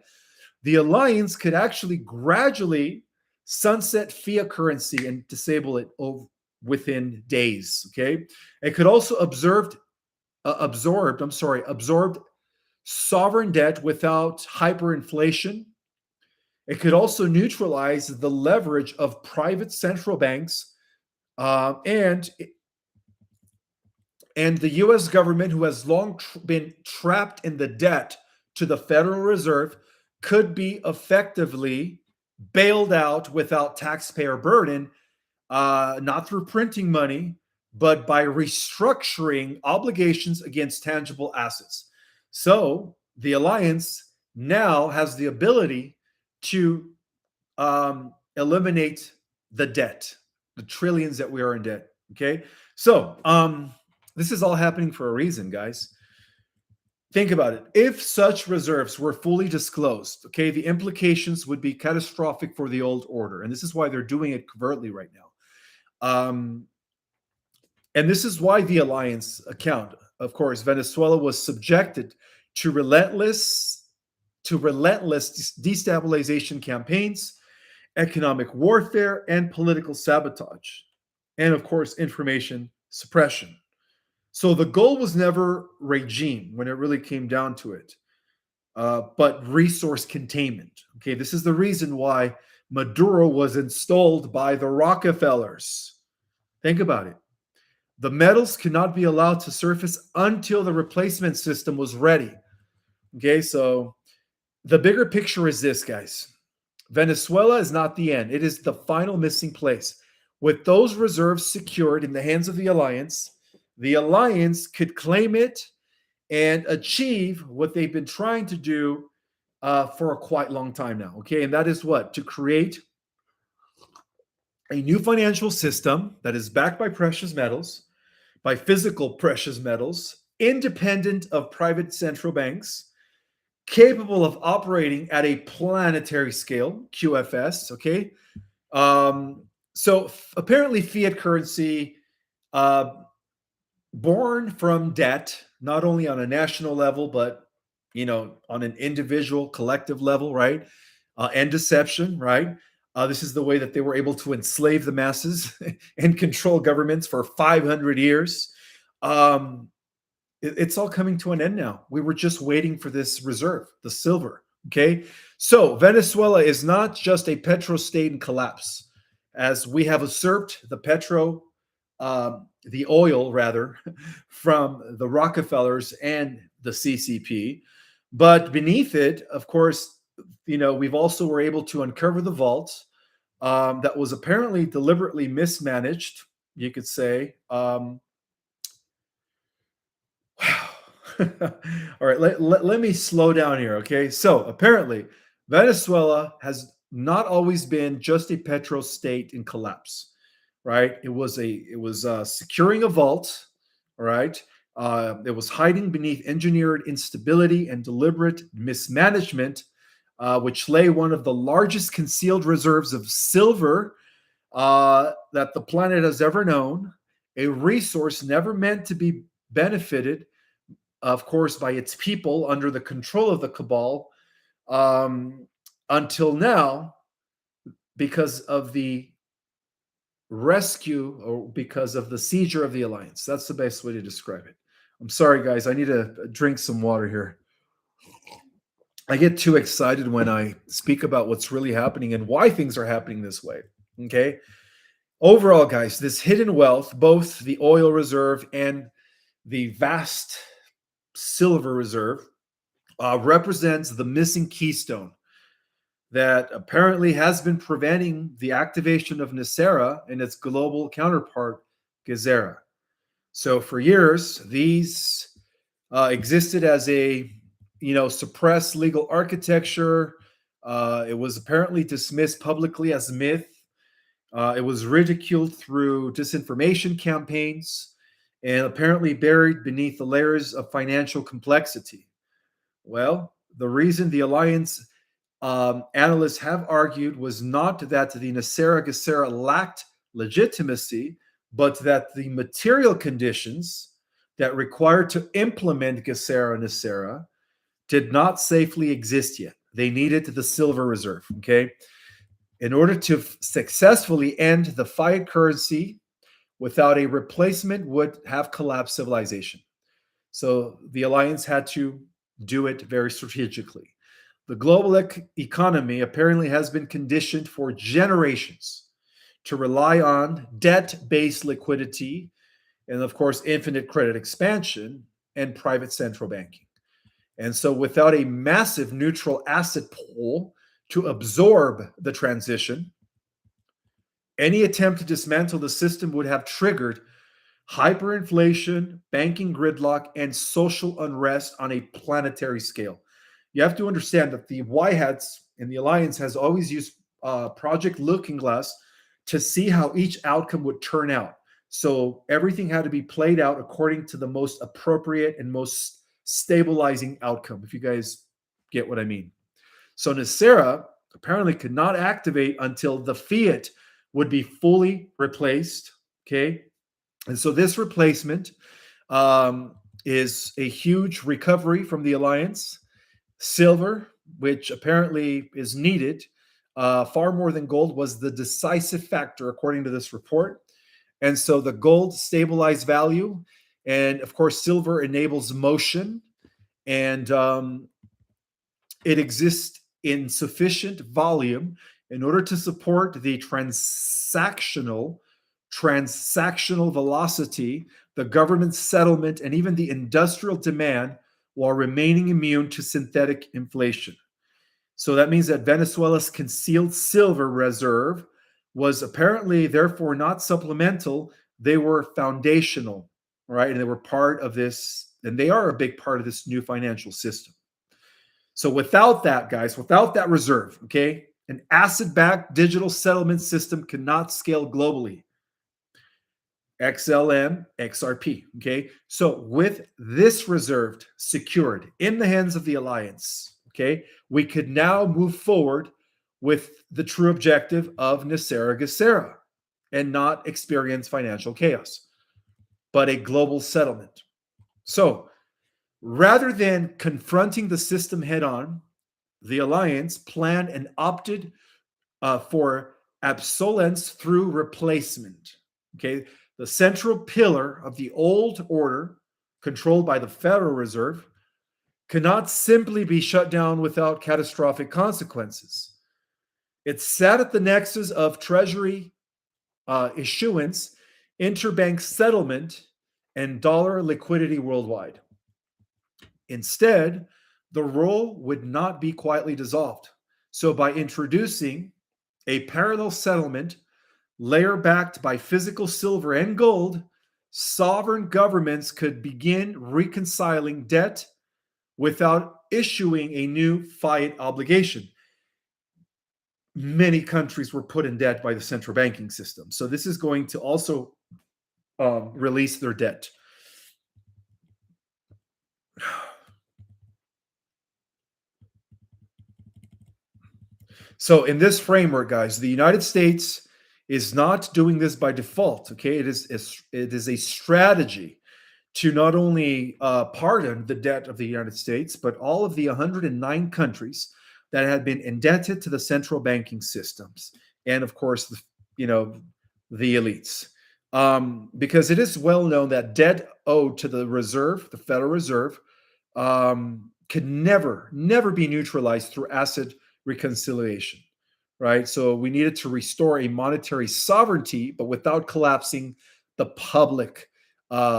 Speaker 1: The alliance could actually gradually sunset fiat currency and disable it within days, okay? It could also absorb sovereign debt without hyperinflation. It could also neutralize the leverage of private central banks and the U.S. government, who has long been trapped in the debt to the Federal Reserve, could be effectively bailed out without taxpayer burden, not through printing money, but by restructuring obligations against tangible assets. So the alliance now has the ability to eliminate the debt, the trillions that we are in debt. Okay. So this is all happening for a reason, guys. Think about it. If such reserves were fully disclosed, okay, the implications would be catastrophic for the old order. And this is why they're doing it covertly right now. And this is why the alliance account, of course, Venezuela was subjected to relentless destabilization campaigns, economic warfare, and political sabotage, and of course, information suppression. So the goal was never regime when it really came down to it, but resource containment. Okay, this is the reason why Maduro was installed by the Rockefellers. Think about it. The metals could not be allowed to surface until the replacement system was ready. Okay, so the bigger picture is this, guys. Venezuela is not the end, it is the final missing place. With those reserves secured in the hands of the alliance could claim it and achieve what they've been trying to do for a quite long time now. Okay, and that is what? To create a new financial system that is backed by precious metals, by physical precious metals, independent of private central banks, capable of operating at a planetary scale, QFS, okay? So apparently fiat currency uh, born from debt, not only on a national level, but on an individual, collective level, right? And deception, right? This is the way that they were able to enslave the masses and control governments for 500 years. It's all coming to an end now. We were just waiting for this reserve, the silver. Okay. So Venezuela is not just a petro state in collapse, as we have usurped the oil rather, from the Rockefellers and the CCP. But beneath it, of course, we've also were able to uncover the vault that was apparently deliberately mismanaged, you could say. Wow. All right, let me slow down here, okay? So apparently, Venezuela has not always been just a petro state in collapse, right? It was securing a vault, all right? It was hiding beneath engineered instability and deliberate mismanagement, which lay one of the largest concealed reserves of silver that the planet has ever known, a resource never meant to be benefited, of course, by its people under the control of the cabal, until now, because of the rescue or because of the seizure of the alliance. That's the best way to describe it. I'm sorry, guys. I need to drink some water here. I get too excited when I speak about what's really happening and why things are happening this way. Okay. Overall, guys, this hidden wealth, both the oil reserve and the vast silver reserve, represents the missing keystone that apparently has been preventing the activation of Nicera and its global counterpart, Gezerra. So for years, these existed as a suppressed legal architecture. It was apparently dismissed publicly as myth. It was ridiculed through disinformation campaigns and apparently buried beneath the layers of financial complexity. Well, the reason the alliance analysts have argued was not that the Nicera Gesera lacked legitimacy, but that the material conditions that required to implement Gesera Nicera did not safely exist yet. They needed the silver reserve, okay? In order to successfully end the fiat currency without a replacement would have collapsed civilization. So the alliance had to do it very strategically. The global economy apparently has been conditioned for generations to rely on debt-based liquidity and, of course, infinite credit expansion and private central banking. And so without a massive neutral asset pool to absorb the transition, any attempt to dismantle the system would have triggered hyperinflation, banking gridlock, and social unrest on a planetary scale. You have to understand that the Y hats in the alliance has always used Project Looking Glass to see how each outcome would turn out. So everything had to be played out according to the most appropriate and most stabilizing outcome, if you guys get what I mean. So Nicera apparently could not activate until the fiat would be fully replaced. Okay. And so this replacement is a huge recovery from the alliance. Silver, which apparently is needed far more than gold, was the decisive factor, according to this report. And so the gold stabilized value. And of course, silver enables motion. And it exists in sufficient volume in order to support the transactional velocity, the government settlement, and even the industrial demand while remaining immune to synthetic inflation. So that means that Venezuela's concealed silver reserve was apparently therefore not supplemental, they were foundational, right? And they were part of this, and they are a big part of this new financial system. So without that, guys, without that reserve, okay, an asset-backed digital settlement system cannot scale globally. XLM, XRP, okay? So with this reserved, secured in the hands of the alliance, okay, we could now move forward with the true objective of Nicera Gacera and not experience financial chaos, but a global settlement. So rather than confronting the system head on, the alliance planned and opted for obsolescence through replacement. Okay, the central pillar of the old order, controlled by the Federal Reserve, cannot simply be shut down without catastrophic consequences. It sat at the nexus of Treasury issuance, interbank settlement, and dollar liquidity worldwide. Instead, the role would not be quietly dissolved. So, by introducing a parallel settlement layer backed by physical silver and gold, sovereign governments could begin reconciling debt without issuing a new fiat obligation. Many countries were put in debt by the central banking system. So, this is going to also release their debt. So, in this framework, guys, the United States is not doing this by default. Okay, it is a strategy to not only pardon the debt of the United States, but all of the 109 countries that had been indebted to the central banking systems, and of course, the elites, because it is well known that debt owed to the Reserve, the Federal Reserve, could never be neutralized through asset reconciliation, right? So we needed to restore a monetary sovereignty, but without collapsing the public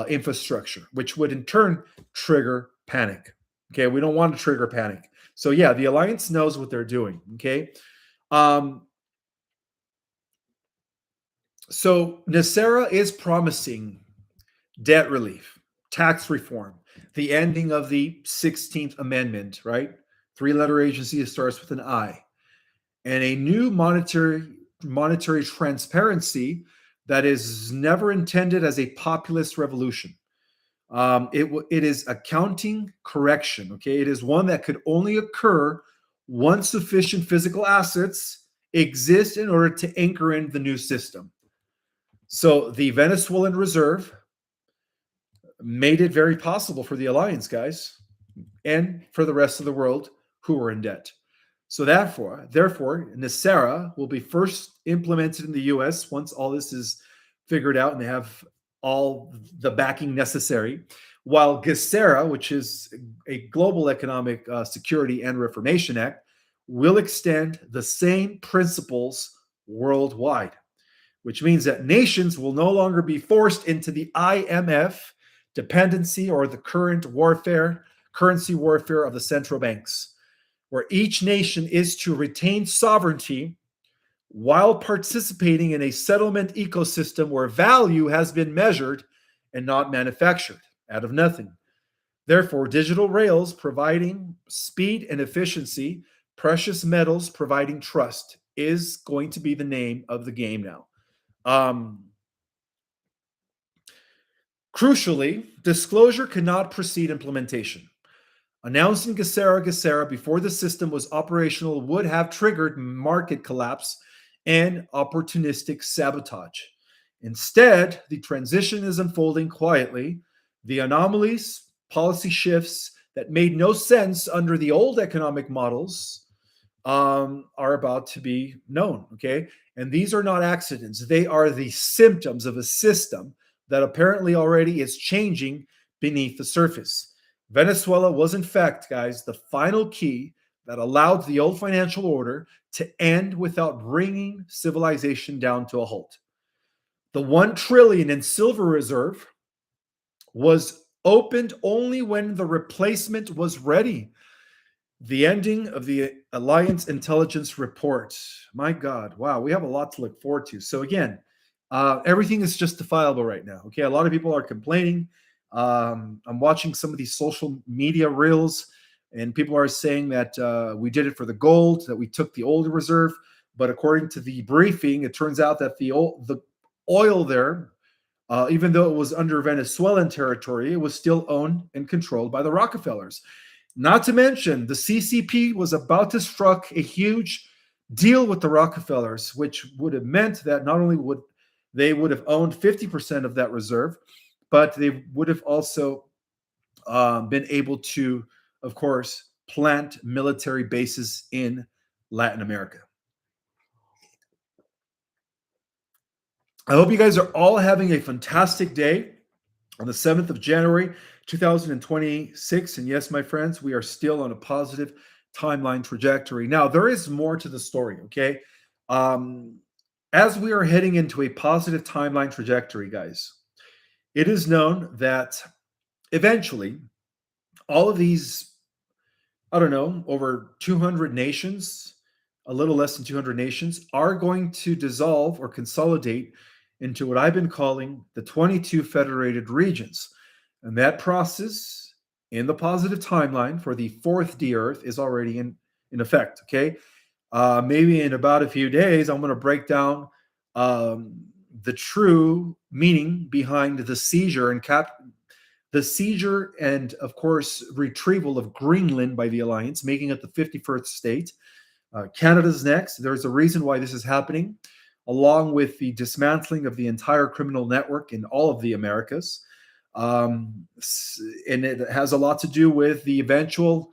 Speaker 1: infrastructure, which would in turn trigger panic. Okay, we don't want to trigger panic. So yeah, the alliance knows what they're doing. Okay, so Nicera is promising debt relief, tax reform, the ending of the 16th Amendment, right? Three-letter agency that starts with an I, and a new monetary transparency that is never intended as a populist revolution. It is accounting correction. Okay, it is one that could only occur once sufficient physical assets exist in order to anchor in the new system. So the Venezuelan Reserve made it very possible for the alliance, guys, and for the rest of the world who were in debt. So therefore, Nicera will be first implemented in the U.S. once all this is figured out and they have all the backing necessary, while Gacera, which is a global economic security and reformation act, will extend the same principles worldwide, which means that nations will no longer be forced into the IMF dependency or the currency warfare of the central banks, where each nation is to retain sovereignty while participating in a settlement ecosystem where value has been measured and not manufactured out of nothing. Therefore, digital rails providing speed and efficiency, precious metals providing trust is going to be the name of the game now. Um, Crucially, disclosure cannot precede implementation. Announcing Gesera before the system was operational would have triggered market collapse and opportunistic sabotage. Instead, the transition is unfolding quietly. The anomalies, policy shifts that made no sense under the old economic models are about to be known. Okay. And these are not accidents, they are the symptoms of a system that apparently already is changing beneath the surface. Venezuela was, in fact, guys, the final key that allowed the old financial order to end without bringing civilization down to a halt. The 1 trillion in silver reserve was opened only when the replacement was ready. The ending of the Alliance Intelligence Report. My God, wow, we have a lot to look forward to. So again, everything is justifiable right now. Okay, a lot of people are complaining. I'm watching some of these social media reels, and people are saying that we did it for the gold, that we took the old reserve. But according to the briefing, it turns out that the oil there, even though it was under Venezuelan territory, it was still owned and controlled by the Rockefellers. Not to mention, the CCP was about to struck a huge deal with the Rockefellers, which would have meant that not only would they would have owned 50% of that reserve, but they would have also been able to, of course, plant military bases in Latin America. I hope you guys are all having a fantastic day on the 7th of January, 2026. And yes, my friends, we are still on a positive timeline trajectory. Now, there is more to the story, okay? Um, as we are heading into a positive timeline trajectory, guys, it is known that eventually all of these, I don't know, over 200 nations, a little less than 200 nations, are going to dissolve or consolidate into what I've been calling the 22 federated regions. And that process in the positive timeline for the fourth D Earth is already in effect. Okay. Maybe in about a few days, I'm going to break down um, the true meaning behind the seizure and, of course, retrieval of Greenland by the Alliance, making it the 51st state. Canada's next. There's a reason why this is happening, along with the dismantling of the entire criminal network in all of the Americas. And it has a lot to do with the eventual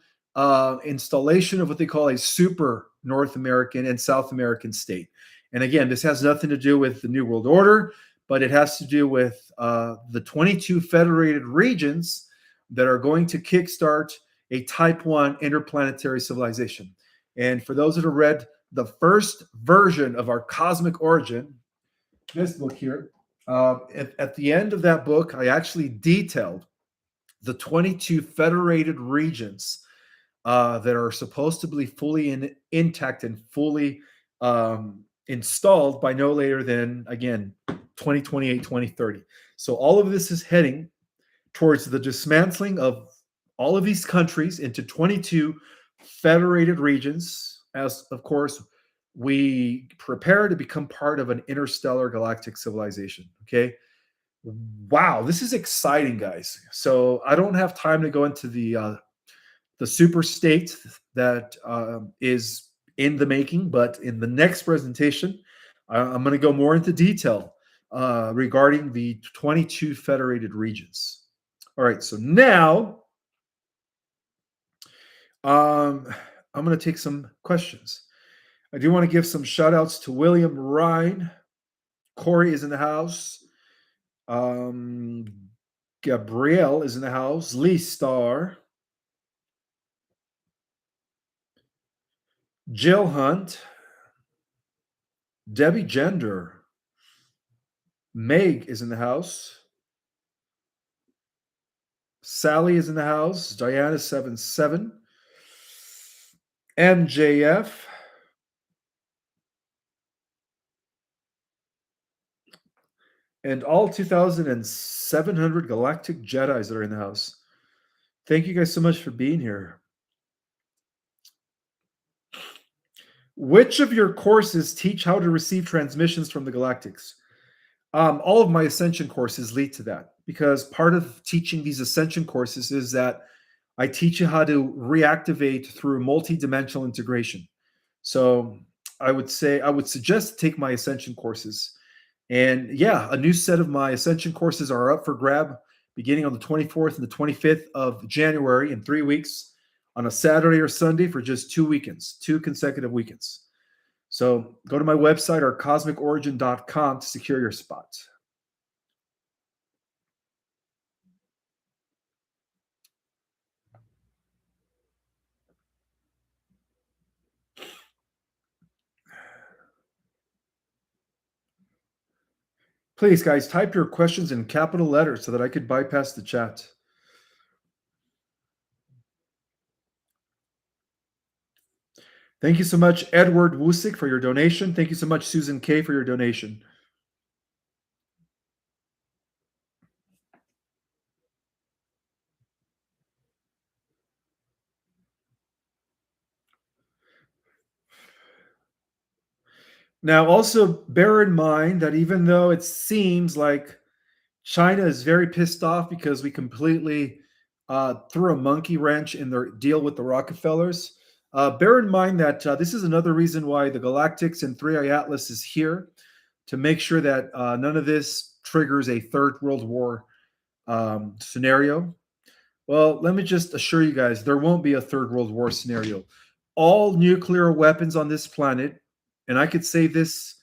Speaker 1: installation of what they call a super North American and South American state. And again, this has nothing to do with the New World Order, but it has to do with the 22 federated regions that are going to kickstart a Type 1 interplanetary civilization. And for those that have read the first version of our Cosmic Origin, this book here, at the end of that book, I actually detailed the 22 federated regions that are supposed to be fully intact and fully installed by no later than, again, 2028, 2030. So all of this is heading towards the dismantling of all of these countries into 22 federated regions, as, of course, we prepare to become part of an interstellar galactic civilization. Okay. Wow, this is exciting, guys. So I don't have time to go into the super state that is in the making, but in the next presentation, I'm going to go more into detail regarding the 22 federated regions. All right, so now I'm going to take some questions. I do want to give some shout outs to William Ryan. Corey is in the house. Gabrielle is in the house. Lee Starr. Jill Hunt. Debbie Gender. Meg is in the house. Sally is in the house. Diana77. MJF. and all 2,700 galactic Jedis that are in the house. Thank you guys so much for being here. Which of your courses teach how to receive transmissions from the galactics? All of my ascension courses lead to that because part of teaching these ascension courses is that I teach you how to reactivate through multi-dimensional integration. So I would suggest to take my ascension courses. And yeah, a new set of my ascension courses are up for grab beginning on the 24th and the 25th of January in 3 weeks on a Saturday or Sunday for just 2 weekends, 2 consecutive weekends. So go to my website or cosmicorigin.com to secure your spot. Please, guys, type your questions in capital letters so that I could bypass the chat. Thank you so much, Edward Wusik, for your donation. Thank you so much, Susan K, for your donation. Now, also bear in mind that even though it seems like China is very pissed off because we completely threw a monkey wrench in their deal with the Rockefellers, bear in mind that this is another reason why the Galactics and 3i Atlas is here to make sure that none of this triggers a third world war scenario. Well, let me just assure you guys, there won't be a third world war scenario. All nuclear weapons on this planet, and I could say this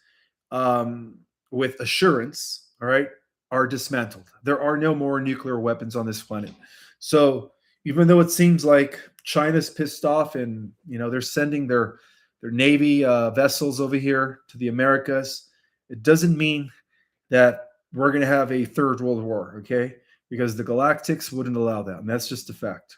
Speaker 1: with assurance, all right, are dismantled. There are no more nuclear weapons on this planet. So even though it seems like China's pissed off and they're sending their navy vessels over here to the Americas, it doesn't mean that we're going to have a third world war. Okay, because the Galactics wouldn't allow that, and that's just a fact.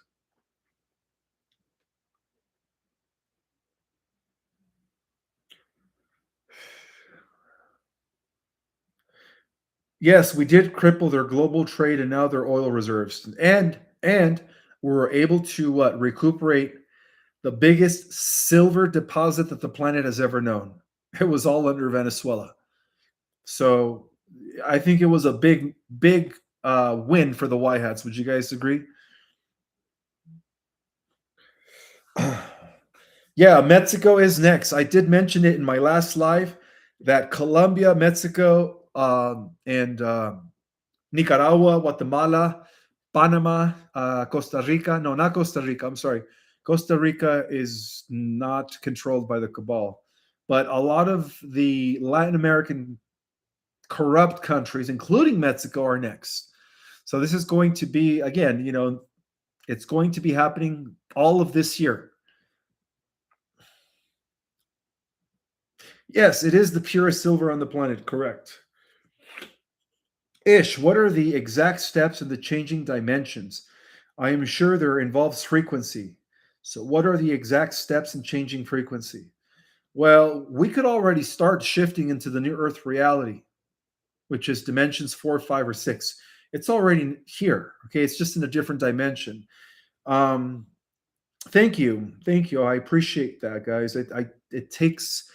Speaker 1: Yes, we did cripple their global trade and now their oil reserves, and we were able to recuperate the biggest silver deposit that the planet has ever known. It was all under Venezuela. So I think it was a big win for the White Hats. Would you guys agree? Yeah, Mexico is next. I did mention it in my last live that Colombia, Mexico, and Nicaragua, Guatemala, Panama, Costa Rica. No, not Costa Rica. I'm sorry. Costa Rica is not controlled by the cabal. But a lot of the Latin American corrupt countries, including Mexico, are next. So this is going to be, again, it's going to be happening all of this year. Yes, it is the purest silver on the planet, correct. Ish, what are the exact steps in the changing dimensions? I am sure there involves frequency. So, what are the exact steps in changing frequency? Well, we could already start shifting into the new Earth reality, which is dimensions 4, 5, or 6. It's already here. Okay, it's just in a different dimension. Um, thank you. I appreciate that, guys. It takes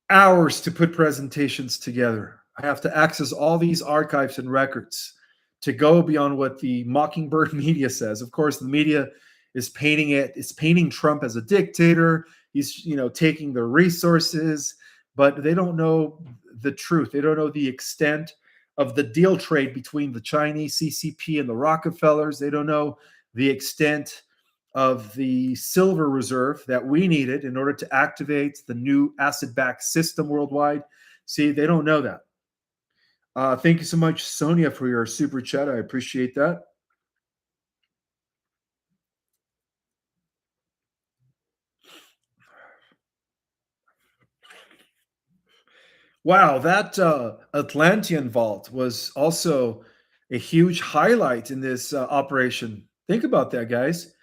Speaker 1: hours to put presentations together. I have to access all these archives and records to go beyond what the Mockingbird media says. Of course, the media is painting Trump as a dictator. He's, taking the resources, but they don't know the truth. They don't know the extent of the deal trade between the Chinese CCP and the Rockefellers. They don't know the extent of the silver reserve that we needed in order to activate the new acid-backed system worldwide. See, they don't know that. Thank you so much, Sonia, for your super chat. I appreciate that. Wow, that Atlantean vault was also a huge highlight in this operation. Think about that, guys.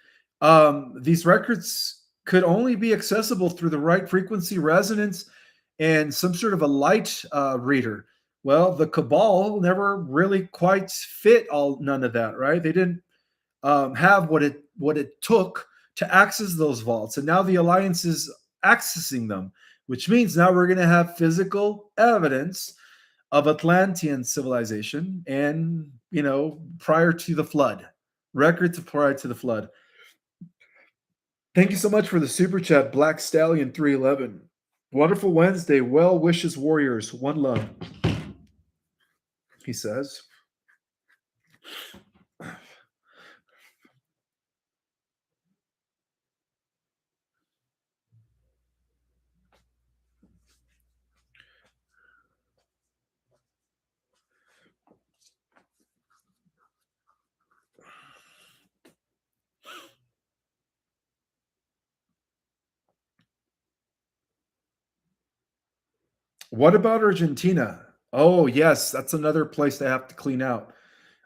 Speaker 1: These records could only be accessible through the right frequency resonance and some sort of a light reader, Well, the cabal never really quite fit all none of that, right? They didn't have what it took to access those vaults, and now the alliance is accessing them, which means now we're going to have physical evidence of Atlantean civilization, and prior to the flood, records of prior to the flood. Thank you so much for the super chat, Black Stallion 311. Wonderful Wednesday. Well wishes, warriors. One love, he says. What about Argentina? Oh, yes, that's another place they have to clean out.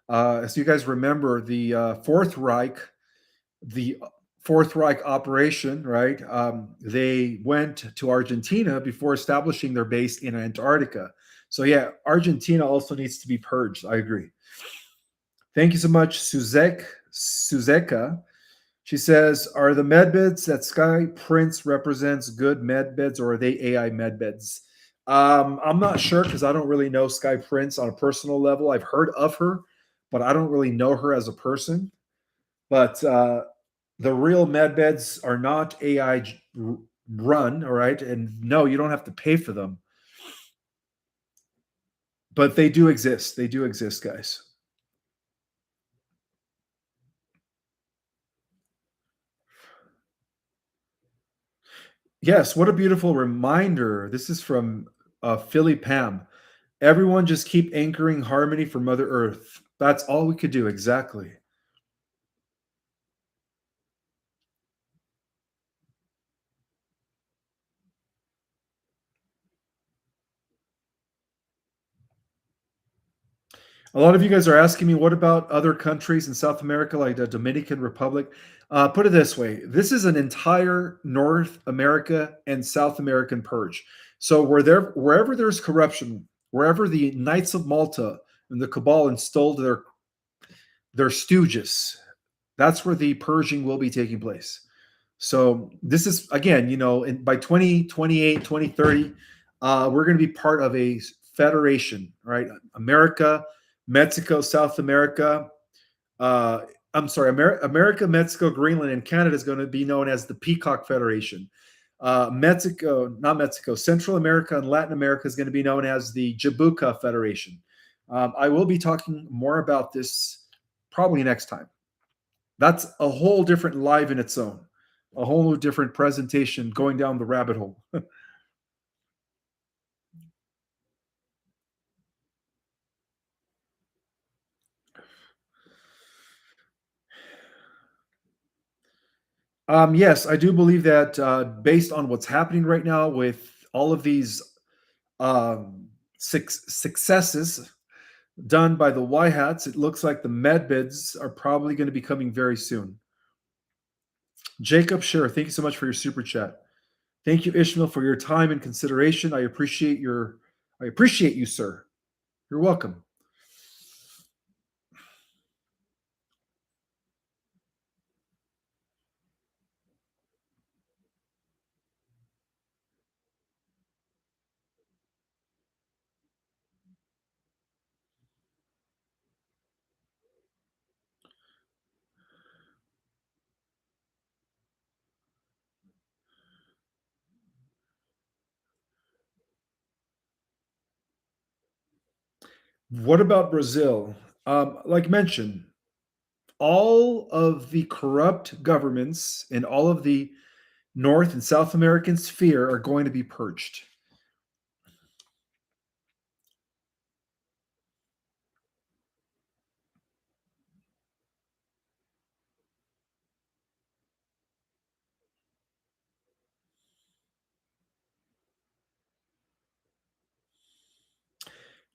Speaker 1: As you guys remember, the Fourth Reich operation, right? They went to Argentina before establishing their base in Antarctica. So yeah, Argentina also needs to be purged. I agree. Thank you so much, Suzeka. She says, "Are the medbeds that Sky Prince represents good medbeds, or are they AI medbeds?" I'm not sure because I don't really know Sky Prince on a personal level. I've heard of her, but I don't really know her as a person. But the real med beds are not AI run, all right? And no, you don't have to pay for them, but they do exist. They do exist, guys. Yes, what a beautiful reminder. This is from Philly Pam. Everyone just keep anchoring harmony for Mother Earth. That's all we could do. Exactly. A lot of you guys are asking me, what about other countries in South America, like the Dominican Republic? Put it this way: this is an entire North America and South American purge. So wherever there's corruption, wherever the Knights of Malta and the cabal installed their stooges, that's where the purging will be taking place. So this is again, by 2028, 2030, we're going to be part of a federation, right? America, Mexico, South America. Uh, I'm sorry, America, Mexico, Greenland, and Canada is going to be known as the Peacock Federation. Mexico, not Mexico, Central America and Latin America is going to be known as the Jabuka Federation. I will be talking more about this probably next time. That's a whole different live in its own, a whole new different presentation going down the rabbit hole. Yes, I do believe that based on what's happening right now with all of these successes done by the Y Hats, it looks like the med bids are probably going to be coming very soon. Jacob, sure. Thank you so much for your super chat. Thank you, Ishmael, for your time and consideration. I appreciate you, sir. You're welcome. What about Brazil? Like mentioned, all of the corrupt governments in all of the North and South American sphere are going to be purged.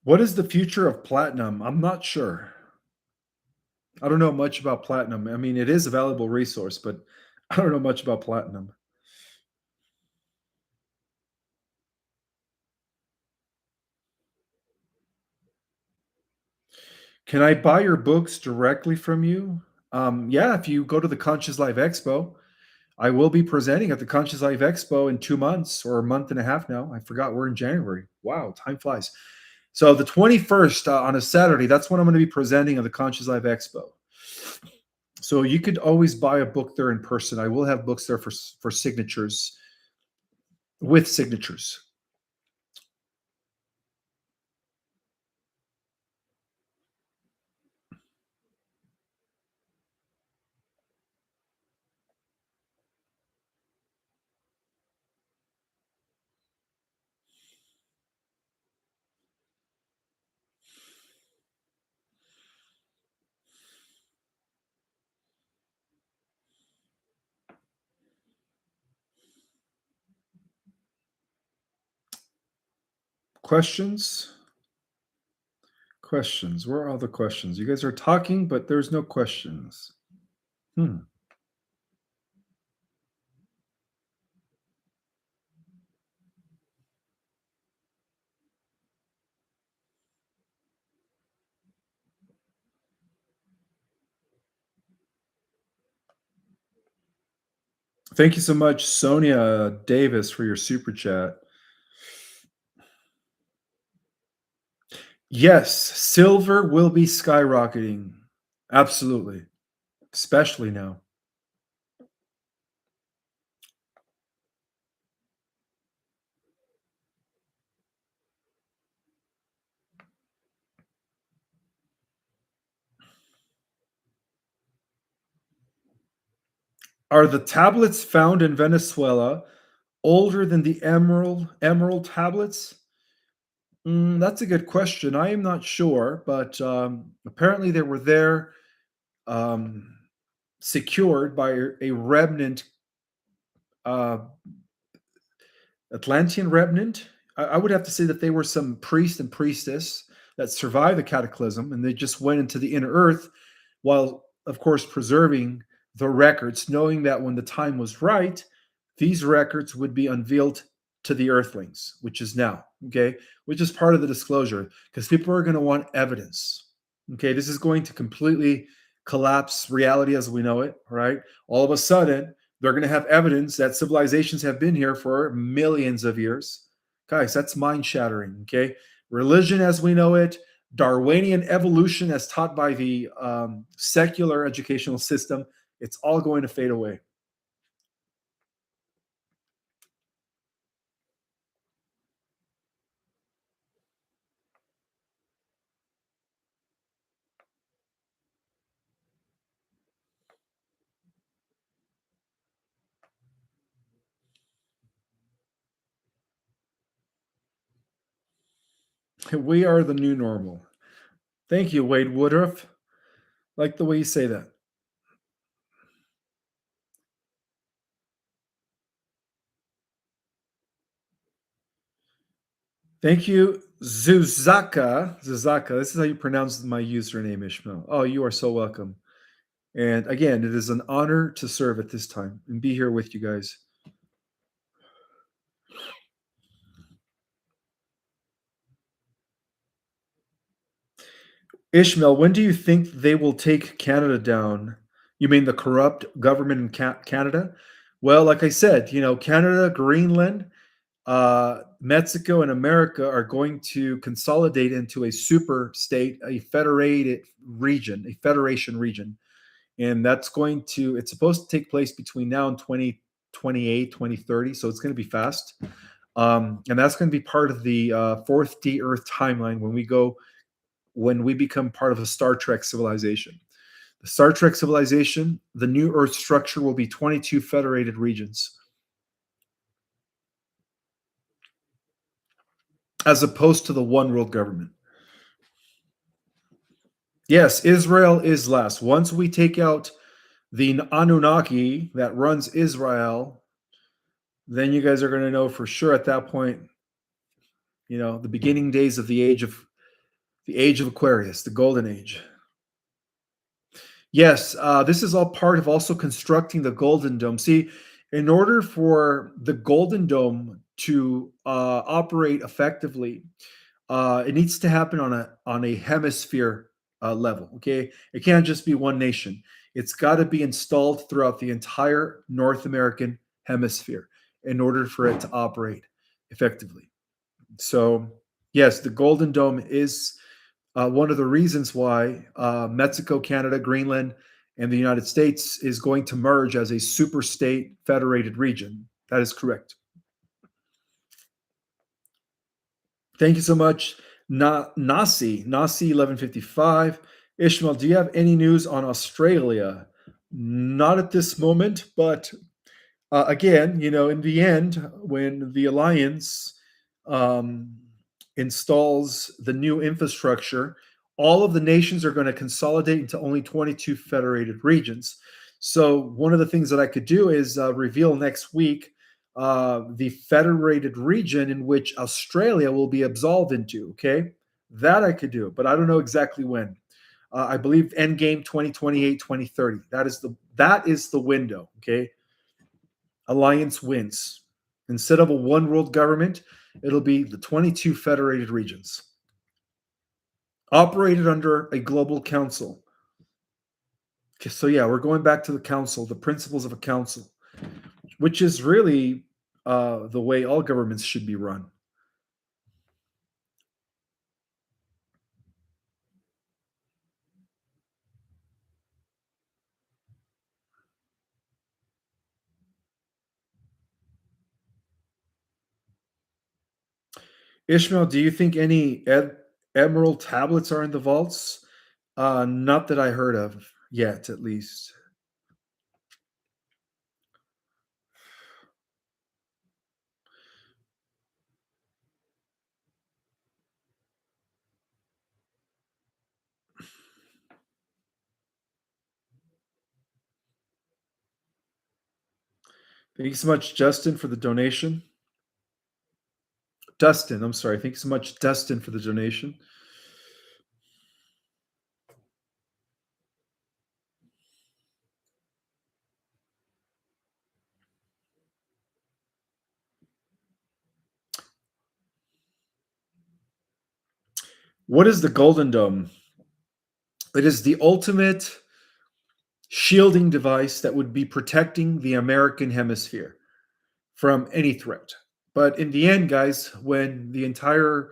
Speaker 1: What is the future of platinum? I'm not sure. I don't know much about platinum. I mean, it is a valuable resource, but I don't know much about platinum. Can I buy your books directly from you? Yeah, if you go to the Conscious Life Expo, I will be presenting at the Conscious Life Expo in 2 months or a month and a half now. I forgot we're in January. Wow, time flies. So the 21st on a Saturday, that's when I'm going to be presenting at the Conscious Life Expo. So you could always buy a book there in person. I will have books there for signatures with signatures. Questions? Questions. Where are all the questions? You guys are talking, but there's no questions. Hmm. Thank you so much, Sonia Davis, for your super chat. Yes, silver will be skyrocketing. Absolutely. Especially now. Are the tablets found in Venezuela older than the emerald tablets? That's a good question. I am not sure, but apparently they were there, um, secured by a remnant, uh, Atlantean remnant. I would have to say that they were some priest and priestess that survived the cataclysm, and they just went into the inner earth while, of course, preserving the records, knowing that when the time was right, these records would be unveiled to the earthlings, which is now, okay, which is part of the disclosure, because people are going to want evidence. Okay, this is going to completely collapse reality as we know it, right? All of a sudden, they're going to have evidence that civilizations have been here for millions of years. Guys, that's mind shattering, okay? Religion as we know it, Darwinian evolution as taught by the secular educational system, it's all going to fade away. We are the new normal. Thank you, Wade Woodruff. Like the way you say that. Thank you, Zuzaka. Zuzaka. This is how you pronounce my username, Ishmael. Oh, you are so welcome. And again, it is an honor to serve at this time and be here with you guys. Ishmael, when do you think they will take Canada down? You mean the corrupt government in Canada? Well, like I said, Canada, Greenland, Mexico, and America are going to consolidate into a super state, a federated region, a federation region. And it's supposed to take place between now and 2028, 2030. So it's going to be fast. And that's going to be part of the fourth D Earth timeline when we become part of a Star Trek civilization. The Star Trek civilization, the new Earth structure will be 22 federated regions, as opposed to the one world government. Yes, Israel is last. Once we take out the Anunnaki that runs Israel, then you guys are going to know for sure at that point, the beginning days of the age of Aquarius, the golden age. Yes, this is all part of also constructing the Golden Dome. See, in order for the Golden Dome to operate effectively, it needs to happen on a hemisphere level. Okay, it can't just be one nation. It's got to be installed throughout the entire North American hemisphere in order for it to operate effectively. So, yes, the Golden Dome is one of the reasons why Mexico, Canada, Greenland, and the United States is going to merge as a super state federated region. That is correct. Thank you so much, Nasi 1155. Ishmael, do you have any news on Australia? Not at this moment, but again, in the end, when the alliance um, installs the new infrastructure, all of the nations are going to consolidate into only 22 federated regions. So, one of the things that I could do is reveal next week the federated region in which Australia will be absolved into. Okay, that I could do, but I don't know exactly when. I believe Endgame 2028, 2030. That is the window. Okay, alliance wins. Instead of a one world government, it'll be the 22 federated regions operated under a global council. Okay, so, yeah, we're going back to the council, the principles of a council, which is really the way all governments should be run. Ishmael, do you think any emerald tablets are in the vaults? Not that I heard of yet, at least. Thank you so much, Justin, for the donation. Dustin, I'm sorry. Thank you so much, Dustin, for the donation. What is the Golden Dome? It is the ultimate shielding device that would be protecting the American hemisphere from any threat. But in the end, guys, when the entire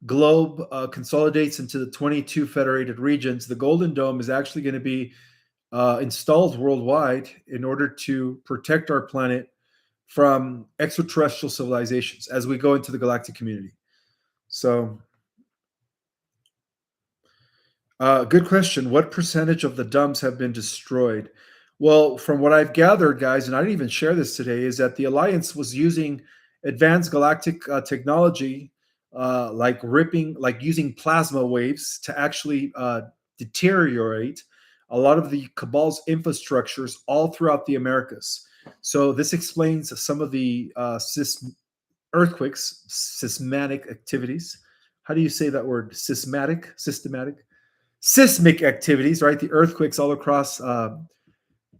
Speaker 1: globe consolidates into the 22 federated regions, the Golden Dome is actually going to be installed worldwide in order to protect our planet from extraterrestrial civilizations as we go into the galactic community. So, good question. What percentage of the dumps have been destroyed? Well, from what I've gathered, guys, and I didn't even share this today, is that the Alliance was using advanced galactic technology, like using plasma waves to actually deteriorate a lot of the Cabal's infrastructures all throughout the Americas. So this explains some of the earthquakes, seismic activities. How do you say that word? Systematic seismic activities, right? The earthquakes all across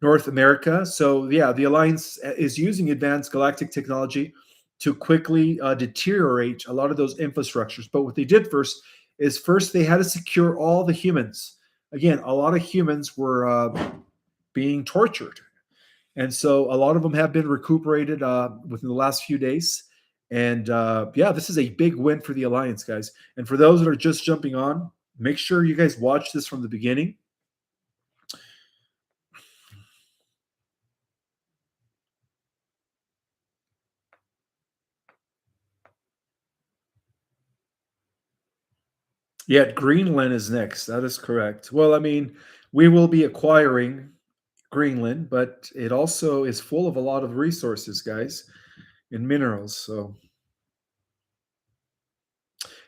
Speaker 1: North America. So, yeah, the Alliance is using advanced galactic technology to quickly deteriorate a lot of those infrastructures. But what they did first they had to secure all the humans. Again, a lot of humans were being tortured. And so a lot of them have been recuperated within the last few days. And yeah, this is a big win for the Alliance, guys. And for those that are just jumping on, make sure you guys watch this from the beginning. Yeah, Greenland is next. That is correct. Well, I mean, we will be acquiring Greenland, but it also is full of a lot of resources, guys, and minerals. So,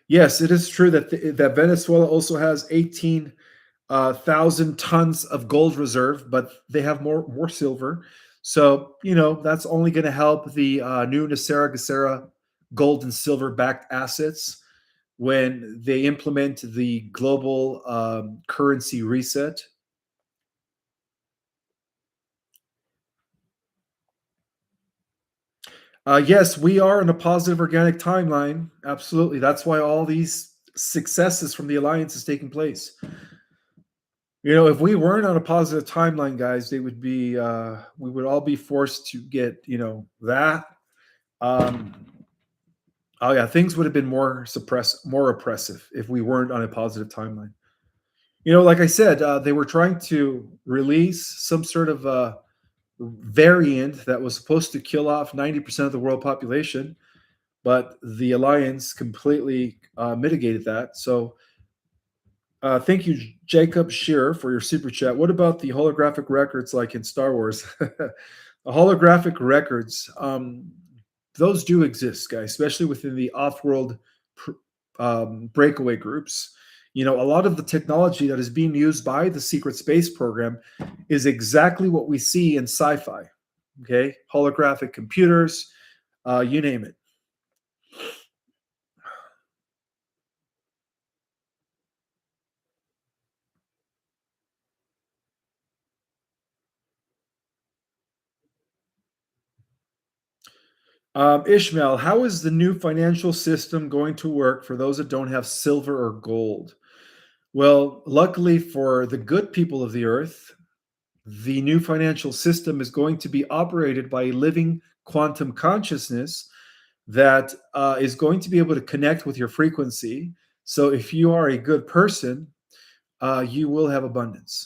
Speaker 1: yes, it is true that Venezuela also has 18,000 tons of gold reserve, but they have more silver. So, that's only going to help the new Nasera Gesera gold and silver backed assets when they implement the global currency reset. Yes, we are in a positive organic timeline. Absolutely. That's why all these successes from the alliance is taking place. If we weren't on a positive timeline, guys, they would be we would all be forced to get, that. Um oh yeah, things would have been more oppressive if we weren't on a positive timeline. Like I said, they were trying to release some sort of variant that was supposed to kill off 90% of the world population, but the alliance completely mitigated that. So thank you, Jacob Shearer, for your super chat. What about the holographic records like in Star Wars? The holographic records, those do exist, guys, especially within the off-world breakaway groups. A lot of the technology that is being used by the secret space program is exactly what we see in sci-fi. Okay, holographic computers, you name it. Ishmael, how is the new financial system going to work for those that don't have silver or gold? Well, luckily for the good people of the earth, the new financial system is going to be operated by a living quantum consciousness that is going to be able to connect with your frequency. So if you are a good person, you will have abundance.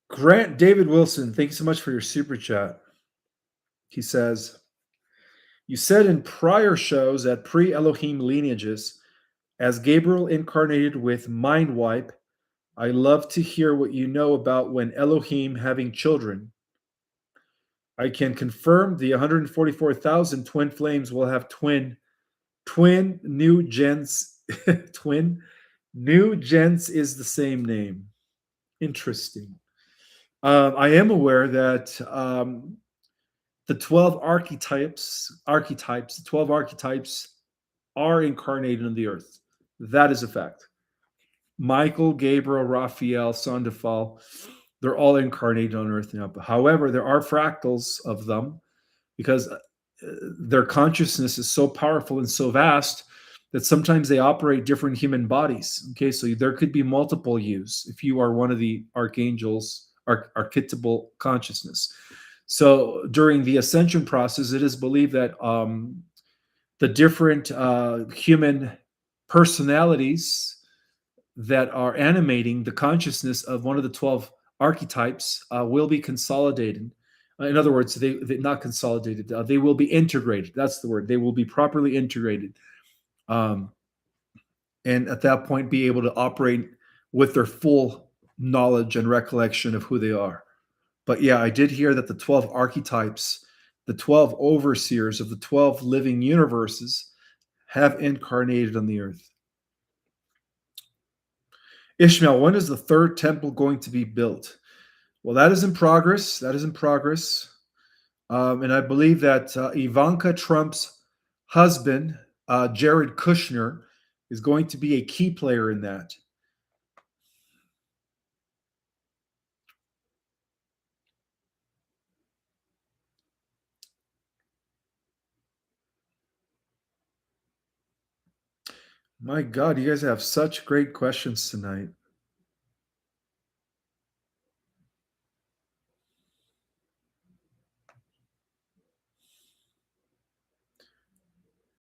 Speaker 1: Grant David Wilson, thank you so much for your super chat. He says, you said in prior shows that pre Elohim lineages, as Gabriel incarnated with Mind Wipe, I love to hear what you know about when Elohim having children. I can confirm the 144,000 twin flames will have twin new gens. Twin new gens is the same name. Interesting. I am aware that the 12 the 12 archetypes are incarnated in the earth. That is a fact. Michael, Gabriel, Raphael, Sandafal, they're all incarnated on earth now. However, there are fractals of them because their consciousness is so powerful and so vast that sometimes they operate different human bodies. Okay, so there could be multiple yous if you are one of the archangels, archetypal consciousness. So during the ascension process, it is believed that the different human personalities that are animating the consciousness of one of the 12 archetypes will be consolidated. In other words, they not consolidated, they will be integrated. That's the word. They will be properly integrated. Um, and at that point, be able to operate with their full knowledge and recollection of who they are. But yeah, I did hear that the 12 archetypes, the 12 overseers of the 12 living universes, have incarnated on the earth. Ishmael, when is the third temple going to be built? Well, that is in progress. That is in progress. And I believe that Ivanka Trump's husband, Jared Kushner, is going to be a key player in that. My God, you guys have such great questions tonight.